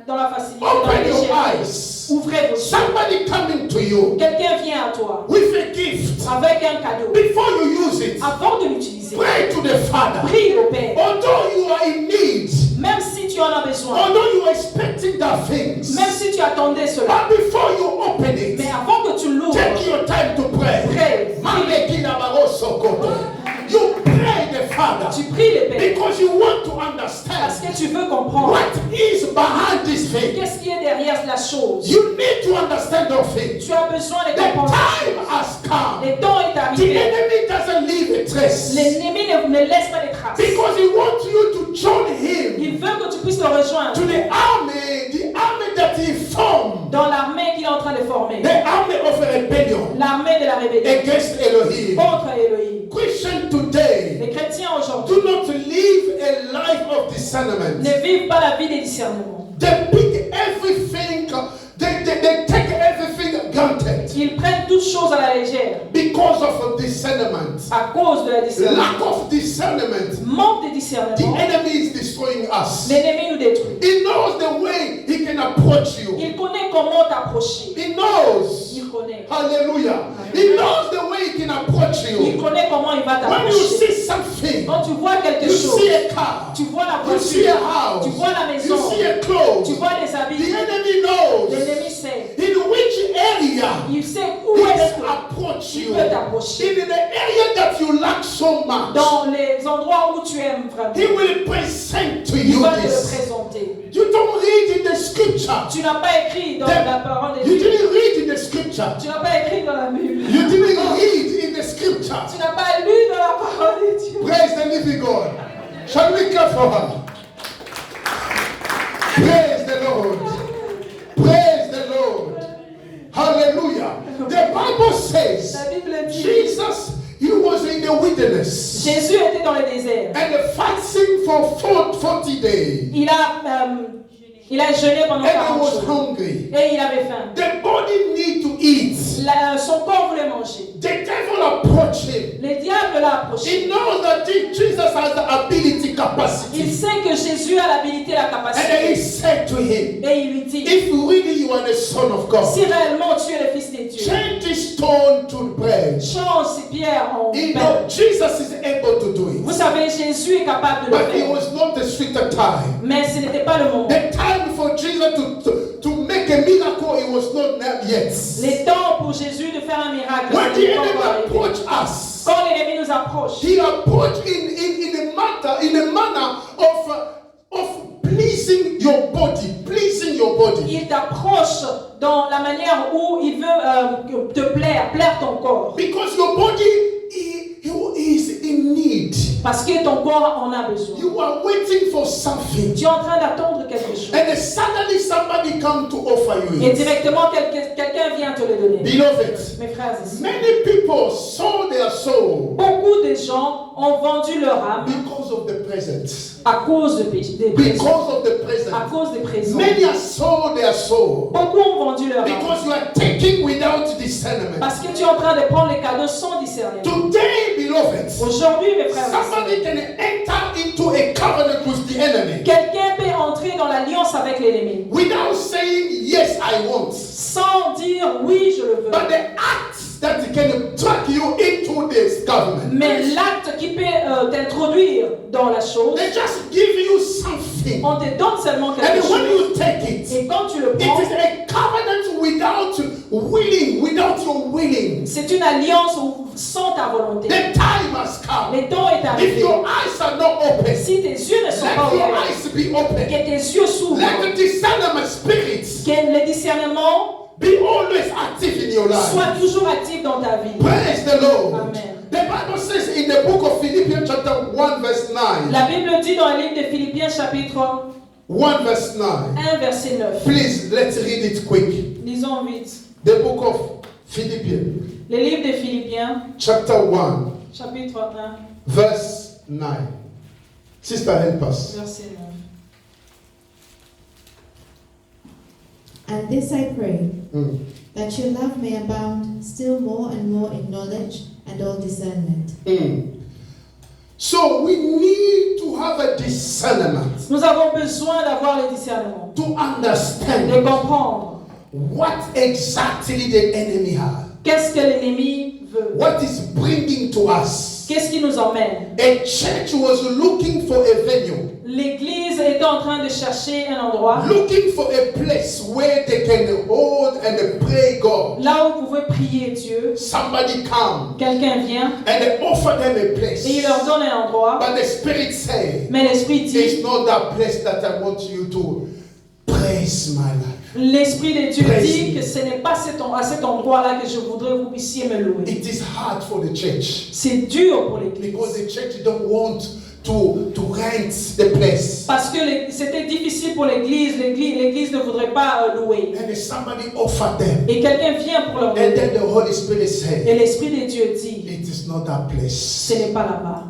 dans la facilité, dans la Open your légèreté. eyes. Ouvrez vos yeux. Somebody coming to you Quelqu'un vient à toi with a gift. avec un cadeau. Before you use it, Avant de l'utiliser, pray to the Father. prie au Père. Although you are in need, Même si tu en as besoin, although you are expecting that things, même si tu attendais cela, but before you open it, mais avant que tu l'ouvres, take your time to pray. prie. You pray the Father Tu pries le Père because you want to parce understand que tu veux comprendre what is behind this thing. qu'est-ce qui est derrière la chose. You need to understand the thing. Tu as besoin de The comprendre. time has come. Le temps est The arrivé. enemy doesn't leave a trace L'ennemi ne laisse pas de traces. because he wants you to join Il him veut que tu puisses le rejoindre to the army that he formed, dans l'armée qu'il est en train de former. the army of rebellion L'armée de la rébellion against Elohim. contre Elohim. Christians today Les chrétiens aujourd'hui do not live a life of discernment. ne vivent pas la vie des discernements. They pick everything, they take everything granted Ils prennent toutes choses à la légère because of discernment. à cause de la discernement. Lack of discernment. Manque de The discernement, enemy is destroying us. l'ennemi nous détruit. He knows the way he can approach you. Il connaît comment t'approcher. He knows. Il connaît. Hallelujah. He knows the way he can approach Il you. connaît comment il va When you t'approcher. see something, Quand tu vois quelque you chose, see a car, tu vois la you see voiture, a house, tu vois la you maison, see a clothes. tu vois les The habits. enemy knows L'ennemi sait. in which area Il sait he où est-ce can que approach il you. peut t'approcher. In the area that you lack so much, Dans les endroits où tu aimes vraiment, he will present to il you va te le this. présenter. You don't read in the scripture. Tu n'as pas écrit dans la parole de You Dieu. didn't read in the scripture. Tu n'as pas écrit dans la Bible. You didn't read in the scripture. Tu n'as pas lu dans la parole de Dieu. Praise the living God. Shall we clap for her? Praise the Lord. Praise the Lord. Hallelujah. The Bible says La Bible dit, Jesus, he was in the wilderness Jésus était dans le désert. and fasting for 40 days. Il a jeûné pendant And he 40 was jours. hungry. Et il avait faim. The body need to eat. Son corps voulait manger. The devil approached him. Le diable l'a He approché. knows that Jesus has the ability, Il capacity. sait que Jésus a l'habilité, la And then he capacité. said to him, Et il lui dit, if really you are the son of God, si réellement tu es le fils de Dieu, change this stone to bread. change ces pierres en You pain. know, Jesus is able to do Vous it. savez, Jésus est capable de le But it faire. was not the sweeter time. Mais ce n'était pas le moment. The time for Jesus to make a miracle, it was not yet. Les temps pour Jésus de faire un miracle. When ce the n'est pas enemy encore arrivé. approached us, Quand l'ennemi nous approche, he approached in a manner of pleasing your body, pleasing your body. il t'approche dans la manière où il veut te plaire, plaire ton corps. Because your body is in need. Parce que ton corps en a besoin. You are waiting for something. Tu es en train d'attendre quelque chose. And then suddenly somebody come to offer you Et it. directement, quelqu'un vient te le donner. Beloved, Mes frères et sœurs, many people sold their soul beaucoup de gens ont vendu leur âme because of the present. à cause des présents. Because of the À present. cause des présents. Many have sold their soul Beaucoup ont vendu leur âme. because you are taking without discernment. Parce que tu es en train de prendre les cadeaux sans discernement. Today, beloved, Aujourd'hui, mes frères et sœurs, somebody can enter into a covenant with the enemy quelqu'un peut entrer dans l'alliance avec l'ennemi without saying, yes, I want. sans dire oui, je le veux. But the act that can track you into this government, Mais l'acte qui peut t'introduire dans la chose, they just give you something. on te donne seulement And quelque when chose. you take it, Et quand tu le it prends, is a covenant without willing, without your willing. c'est une alliance sans ta volonté. The time has come. Le temps est If arrivé. your eyes are not open, Si tes yeux ne sont let pas your ouverts, eyes be open. que tes yeux s'ouvrent, Let the discernment spirits que le discernement be always active in your life. soit toujours actif dans ta vie. Praise the Lord. Amen. The Bible says in the book of Philippians chapter 1 verse 9. La Bible dit dans le livre de Philippiens chapitre 1 verse 9. 1 verset 9. Please, let's read it quick. Lisons vite. The book of Philippians Le livre de Philippiens chapter 1 chapitre 1 verse 9. Sister, help us. verset 9. And this I pray, Mm. that your love may abound still more and more in knowledge and all discernment. So we need to have a discernment Nous avons besoin d'avoir le discernement, to de understand comprendre what exactly the enemy has. qu'est-ce que l'ennemi veut, What is bringing to us. qu'est-ce qui nous emmène. A church was looking for a venue, L'Église était en train de chercher un endroit looking for a place where they can hold and pray God. là où vous pouvez prier Dieu. Somebody come Quelqu'un vient and they offer them a place. et il leur donne un endroit, But the Spirit say, mais l'Esprit dit, it's not that place that I want you to praise my life. l'Esprit de Dieu Praise dit him. que ce n'est pas à cet endroit-là que je voudrais que vous puissiez me louer. It is hard for the church C'est dur pour l'Église. because the church don't want to rent the place. Parce que c'était difficile pour l'église. L'église ne voudrait pas louer. And somebody offered them. Et quelqu'un vient pour leur And donner. then the Holy Spirit Et said, l'Esprit de Dieu dit, it is not that place. ce n'est pas là-bas.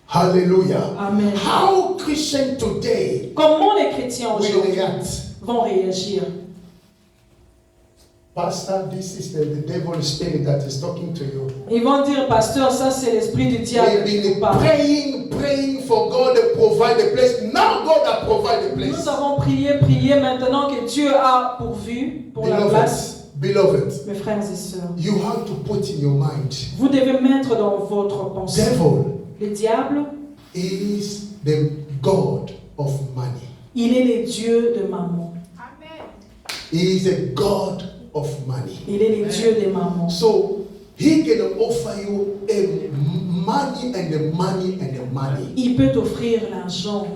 Hallelujah. Amen. How Christians today Comment les chrétiens will aujourd'hui react? vont réagir? Pastor, this is the devil spirit that is talking to you. Ils vont dire, pasteur, ça c'est l'esprit du diable We've qui been vous parle. praying for God to provide the place. Now God has provided the place. Nous avons prié maintenant que Dieu a pourvu pour la place. Beloved, Mes frères et sœurs, you have to put in your mind, vous devez mettre dans votre pensée, devil le diable, is the God of money. il est le Dieu de maman. He is a God of money. Il est le Dieu des mamans. So he can offer you a money and the money and the money. Il peut t'offrir l'argent.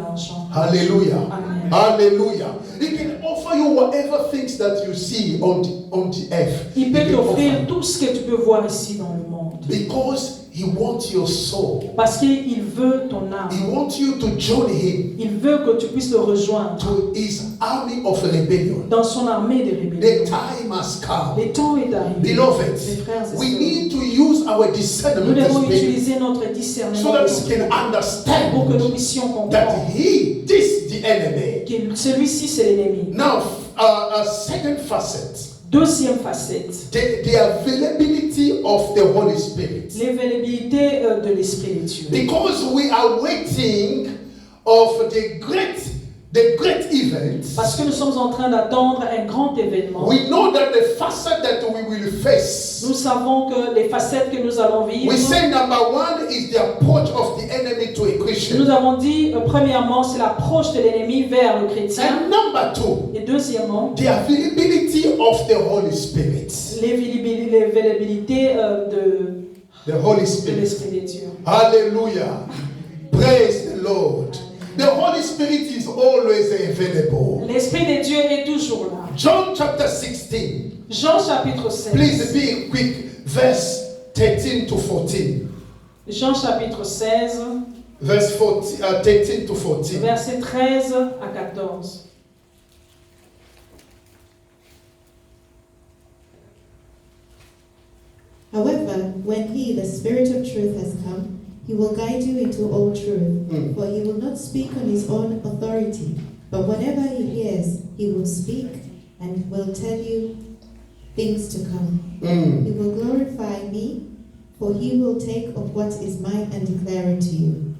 Hallelujah. Amen. Hallelujah. He can offer you whatever things that you see on the earth. Il He peut can t'offrir offer. tout ce que tu peux voir ici dans le monde. Because he wants your soul. Parce qu'il veut ton âme. He wants you to join him Il veut que tu puisses le rejoindre to his army of rebellion. dans son armée de The rébellion. time has come. Le temps est arrivé. Beloved, Mes frères et we sœurs, need to use our nous discernment devons spirit utiliser notre so discernement that we d'esprit can pour que nous understand puissions comprendre that this the enemy. que celui-ci c'est l'ennemi. Now, a second facet, Deuxième facette, the availability of the Holy Spirit. l'évaluabilité de l'Esprit de Dieu. Because we are waiting of the great event, Parce que nous sommes en train d'attendre un grand événement. we know that the facet that we will face. Nous savons que les facettes que nous allons vivre, We say number one is the approach of the enemy to a Christian. nous avons dit, premièrement, c'est l'approche de l'ennennemi vers le chrétien. And number two, Et deuxièmement, the availability of the Holy Spirit. l'évaluabilité The Holy de Spirit. l'Esprit de Dieu. Hallelujah. Praise the Lord. The Holy Spirit is always available. L'Esprit de Dieu est toujours là. John chapter 16. Jean chapitre 16. Please be quick. Verse 13 to 14. Jean chapitre 16, Verse 13 to 14. versets 13 à 14. However, when he, the Spirit of truth, has come, he will guide you into all truth. For he will not speak on his own authority, but whatever he hears, he will speak and will tell you things to come. He will glorify me, for he will take of what is mine and declare it to you.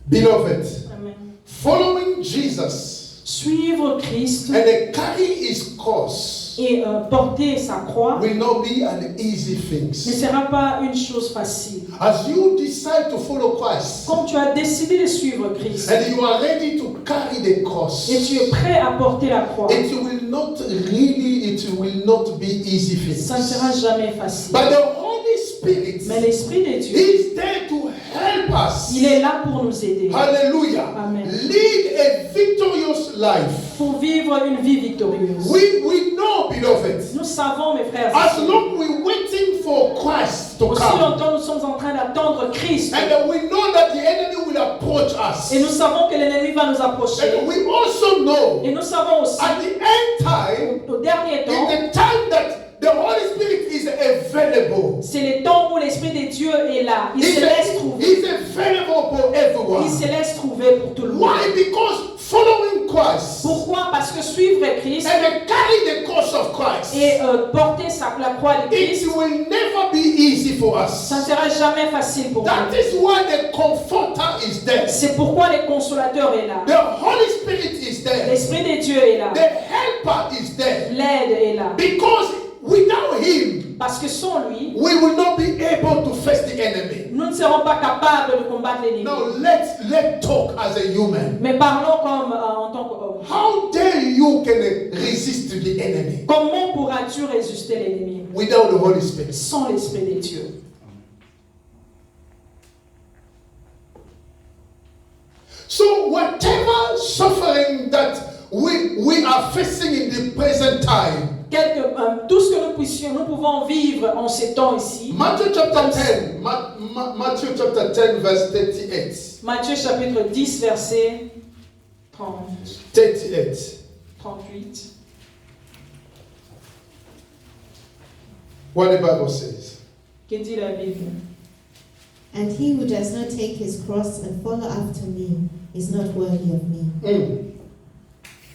Beloved, Amen. following Jesus Suivre Christ and carry his cross et porter sa croix will not be an easy ne thing. sera pas une chose facile. As you decide to follow Christ Quand tu as décidé de suivre Christ and you are ready to carry the cross, et tu es prêt à porter la croix, it will not be easy ça ne things. sera jamais facile. But the Holy Spirit Mais l'Esprit de Dieu, is there to help us. il est là pour nous aider. Hallelujah. Amen. Lead a victorious life. Pour vivre une vie victorieuse. We know, beloved, Nous savons, mes frères, as long we're waiting for Christ to aussi come, longtemps nous sommes en train d'attendre Christ. and we know that the enemy will approach us, Et nous savons que l'ennemi va nous approcher. and we also know Et nous savons aussi, at the end time, au dernier in temps, the time that the Holy Spirit is available, c'est le temps où l'Esprit de Dieu est là. Il He's se laisse trouver. available for everyone. Il se laisse trouver pour tout le monde. Why? Because following Christ Pourquoi? Parce que suivre Christ and carry the cross of Christ, et porter la croix de it Christ, will never be easy for us. ça ne sera jamais facile pour That nous. is why the Comforter is there. C'est pourquoi le consolateur est là. The Holy Spirit is there. L'Esprit de Dieu est là. The Helper is there. L'aide est là. Because without Him, Parce que sans lui, we will not be able to face the enemy. nous ne serons pas capables de combattre l'ennemi. Now let's talk as a human. Mais parlons comme en tant qu'homme. How dare you can resist the enemy Comment pourras-tu résister l'ennemi without the Holy Spirit? sans l'Esprit de Dieu? So whatever suffering that we are facing in the present time, tout ce que nous pouvons vivre en ces temps ici. Matthew chapter 10, Matthew chapter 10 verse 38. Matthieu chapitre 10 verset 38. 38. What the Bible says. Que dit la Bible? And he who does not take his cross and follow after me is not worthy of me.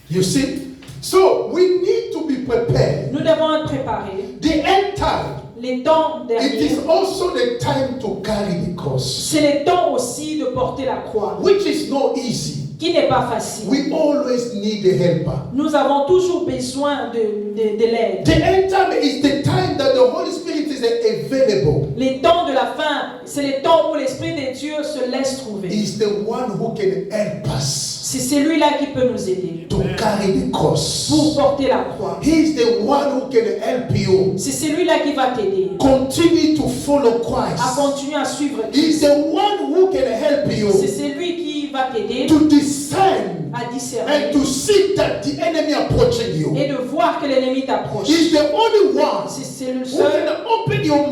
You see? So we need to be prepared. Nous devons être préparés. The end time. Les temps It derniers, is also the time to carry the cross, c'est le temps aussi de porter la croix, which is not easy. qui n'est pas facile. We always need a helper. Nous avons toujours besoin de l'aide. The end time is the time that the Holy Spirit is available. Les temps de la fin, c'est les temps où l'Esprit de Dieu se laisse trouver. He's the one who can help us C'est celui-là qui peut nous aider to carry the cross. pour porter la croix. He's the one who can help you C'est celui-là qui va t'aider continue to follow à Christ. continuer à suivre He's Christ. the one who can help C'est you celui qui va t'aider to discern à and discerner to see that the enemy approaching you. et de voir que l'ennemi t'approche. He's the only one C'est le who seul can open your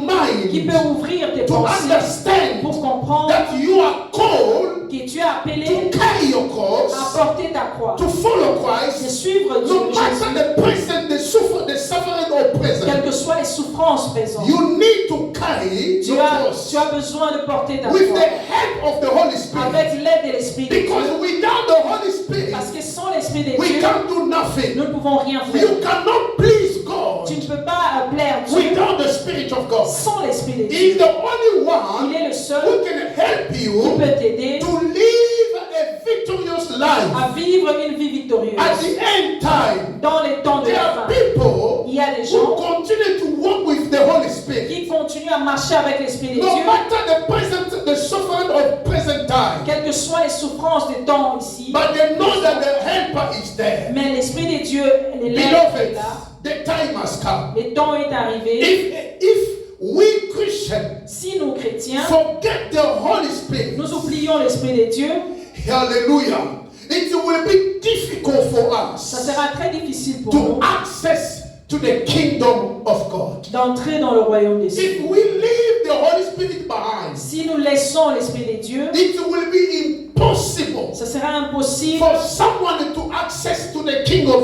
qui mind peut ouvrir tes to pensées understand pour comprendre that you are called que tu es appelé to carry your à cross, porter ta croix, to follow de Christ, suivre Dieu, no matter Jésus, the present, the suffering or present. quelles que soient les souffrances présentes. You need to carry Tu your as cross besoin de porter ta with the croix help of the Holy Spirit. avec l'aide de l'Esprit de Dieu. Because without the Holy Spirit, Parce que sans l'Esprit de we Dieu, can't do nothing. nous ne pouvons rien faire. You cannot please God Tu ne peux pas plaire Dieu without the Spirit of God. sans l'Esprit de He is Dieu. the only one Il est le seul who can help qui you peut t'aider to live a victorious life à vivre une vie victorieuse. at the end time. Dans les temps de There la are fin, people il y a des who gens continue to walk with the Holy Spirit. qui continuent à marcher avec l'Esprit de No Dieu, matter the suffering of present time. quelles que soient les souffrances des temps ici. But they know that the helper is there. Mais l'Esprit de Dieu, l'aide est Beloved, là. the time has come. Le temps est arrivé. If we Christians Si nous, chrétiens, forget the Holy Spirit, nous oublions l'Esprit de Dieu, hallelujah, it will be difficult for ça us sera très difficile pour to nous access to the kingdom of God. d'entrer dans le royaume des cieux. If we leave the Holy Spirit behind, Si nous laissons l'Esprit de Dieu, it will be impossible ça sera impossible for someone to access to the kingdom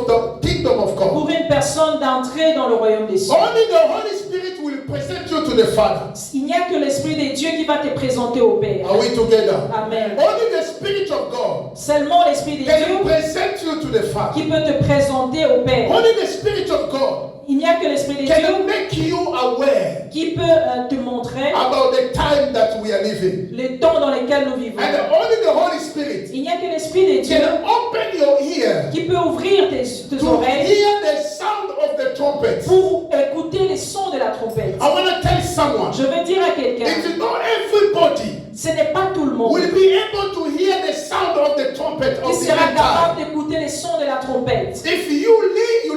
of God. pour une personne d'entrer dans le royaume des cieux. Only the Holy Spirit will present you to the Father. Il n'y a que l'Esprit de Dieu qui va te présenter au Père. Are we together? Amen. Only the Spirit of God Seulement l'Esprit de can Dieu present you to the Father. qui peut te présenter au Père. Only the Spirit of God Il n'y a que l'Esprit de can Dieu make you aware qui peut te montrer about the time that we are living. le temps dans lequel nous vivons. And only the Holy Spirit Il n'y a que l'Esprit de Dieu can open your ear qui peut ouvrir tes to oreilles hear the sound of the trumpet. pour écouter les sons de la trompette. I want to tell someone, Je veux dire à quelqu'un, it is not everybody ce n'est pas tout le monde will be able to hear the sound of the trumpet qui of the sera end time. capable d'écouter les sons de la trompette. If you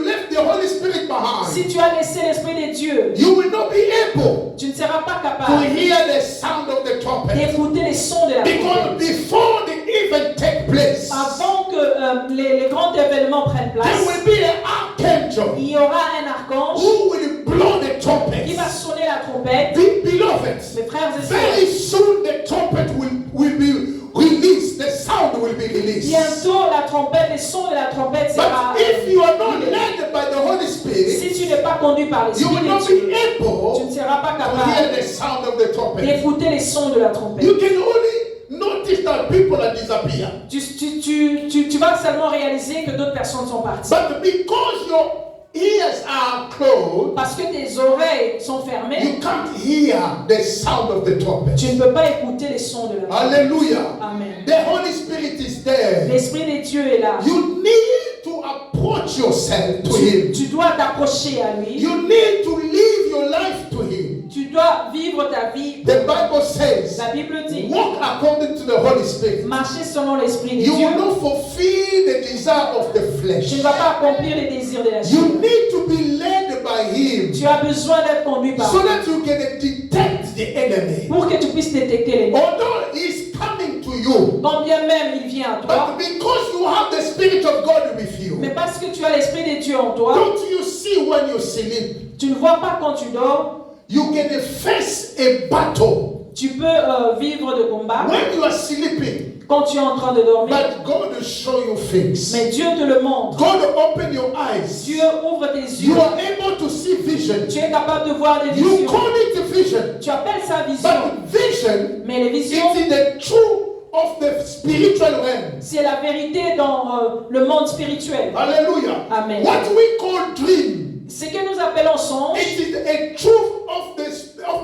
left the Holy Spirit behind, Si tu as laissé l'Esprit de Dieu, you will not be able tu ne seras pas to capable hear the sound of the trumpet. d'écouter les sons de la Because trompette. before the event take place, Avant que les grands événements prennent there place, will be an archangel il y aura un archange who will blow the trumpet. qui va sonner la trompette. Beloved, Mes frères et very sœurs, soon the trumpet will be released. The sound will be released. bientôt la trompette, les sons de la trompette sera. But if you are not led by the Holy Spirit, Si tu n'es pas conduit par you l'Esprit will de not Dieu, be able tu ne seras pas to hear capable the sound of the trumpet. d'écouter les sons de la trompette. You can only notice that people are disappear. Tu vas seulement réaliser que d'autres personnes sont parties. But because your ears are closed, Parce que tes oreilles sont fermées, you can't hear the sound of the trumpet. tu ne peux pas écouter les sons de la trompette. Hallelujah. Amen. The Holy Spirit is there. L'Esprit de Dieu est là. You need to approach yourself to Him. Tu dois t'approcher à lui. You need to live your life to Him. Tu dois vivre ta vie. The Bible says, La Bible dit, walk according to the Holy Spirit. marcher selon l'Esprit de You Dieu. will not fulfill the desire of the Tu flesh. ne vas pas accomplir les désirs de la chair. You need to be led by Him Tu as besoin d'être conduit par so lui that you can detect the enemy. pour que tu puisses détecter les Although He's coming to you, quand bien même il vient à toi, but because you have the Spirit of God with you, mais parce que tu as l'Esprit de Dieu en toi, don't you see when you sleep, tu ne vois pas quand tu dors, you can face a battle tu peux vivre de combat when you are sleeping, quand tu es en train de dormir, but God will show you things. mais Dieu te le montre. God will open your eyes. Dieu ouvre tes You yeux. are able to see vision. Tu es capable de voir des You visions. call it a vision, Tu appelles ça vision. but vision Mais les visions, is in the truth of the spiritual realm. c'est la vérité dans le monde spirituel. Hallelujah. Amen. What we call dream, Ce que nous appelons songe, it is a truth of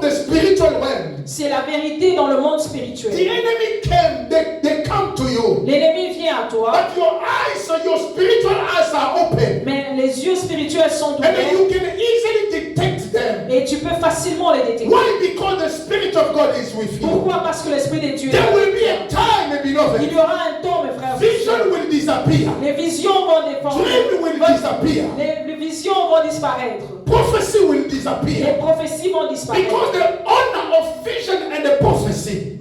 the spiritual realm. c'est la vérité dans le monde The spirituel. enemy came, they come to you, L'ennemi vient à toi, but your eyes, your spiritual eyes are open, mais les yeux spirituels sont and then ouverts you can easily detect them. et tu peux facilement les détecter. Why? Because the Spirit of God is with you. Pourquoi? Parce que l'Esprit de Dieu est There will avec be a toi. time, Il beloved, y aura un temps, mes frères. vision will disappear, Les visions vont défendre. dream will disappear, Les visions vont disparaître. prophecy will Les disappear. prophéties vont disparaître. Because the honor of vision and the prophecy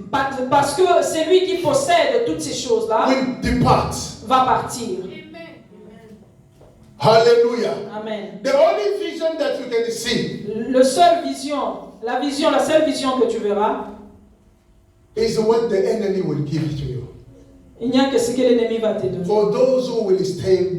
Parce que celui qui possède toutes ces choses-là will depart. va partir. Hallelujah. Amen. The only vision that you can see La seule vision que tu verras, is what the enemy will give to you. il n'y a que ce que l'ennemi va te donner. For those who will stay,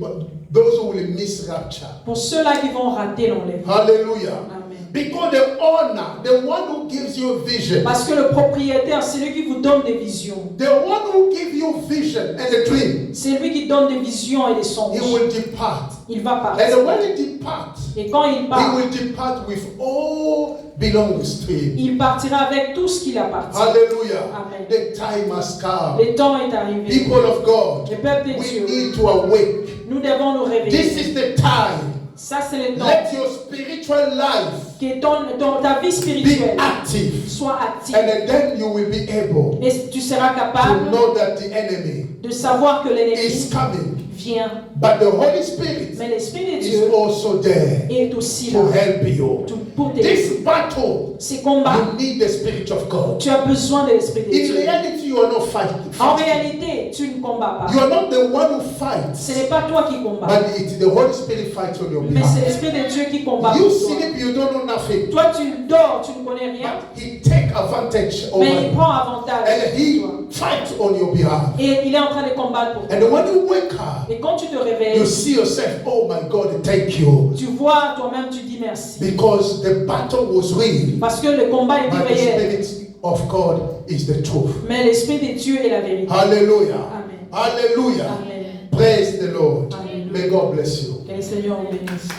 those who will miss rapture. Pour ceux-là qui vont rater l'enlèvement. Hallelujah. Amen. Because the honor, the one who gives you vision, Parce que le propriétaire, c'est lui qui vous donne des visions. the one who gives you vision and a dream, C'est lui qui donne des visions et des songes. he will depart. Il va partir. And when he departs, Et quand il he part, will depart with all belongs to him. il partira avec tout ce qu'il appartient. Hallelujah. Amen. The time has come. Le temps est arrivé. People of God, Le peuple de we Dieu, need to awake. nous devons nous This réveiller. is the time. Ça, c'est le temps. Let your spiritual life Que ta vie be spirituelle active, soit active. and then you will be able Et tu seras to capable know that the enemy de savoir que is l'ennemi coming. vient. But the Holy Spirit Mais l'Esprit de is Dieu also there est aussi to là help you. pour t'aider. This battle, Ces combats, you need the Spirit of God. tu as besoin de l'Esprit de In Dieu. reality, you are not fighting. En réalité, tu ne combats You pas. are not the one who fights, Ce n'est pas toi qui combats, but it's the Holy Spirit fights on your mais c'est behalf. l'Esprit de Dieu qui combat You pour toi. sleep, you don't know nothing. Toi, tu dors, tu ne connais rien, But he take advantage over mais il you. prend avantage And sur he toi. fights on your behalf. Et il est en train de combattre pour toi. And when you wake up, Et quand tu te réveilles, you see yourself, oh my God, thank you. tu vois toi-même, tu dis merci. Because the battle was real. Parce que le combat But était the réel. Spirit of God is the truth. Mais l'Esprit de Dieu est la vérité. Hallelujah. Amen. Hallelujah. Amen. Praise the Lord. Amen. May God bless you. Que le Seigneur vous bénisse.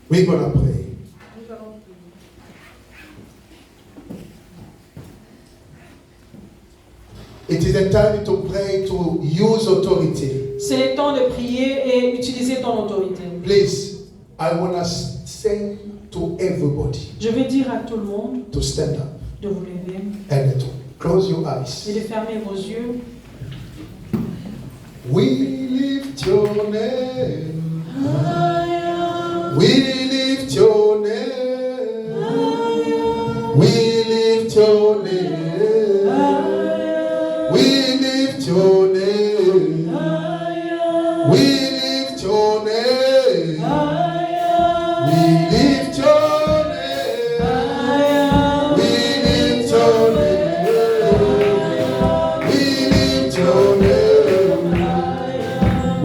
We're going to pray. It is a time to pray, to use authority. C'est le temps de prier et utiliser ton autorité. Please, I want to say to everybody Je vais dire à tout le monde to stand up de vous lever and to close your et eyes. de fermer vos yeux. We lift your name. We lift your name. We lift your name. We lift your name.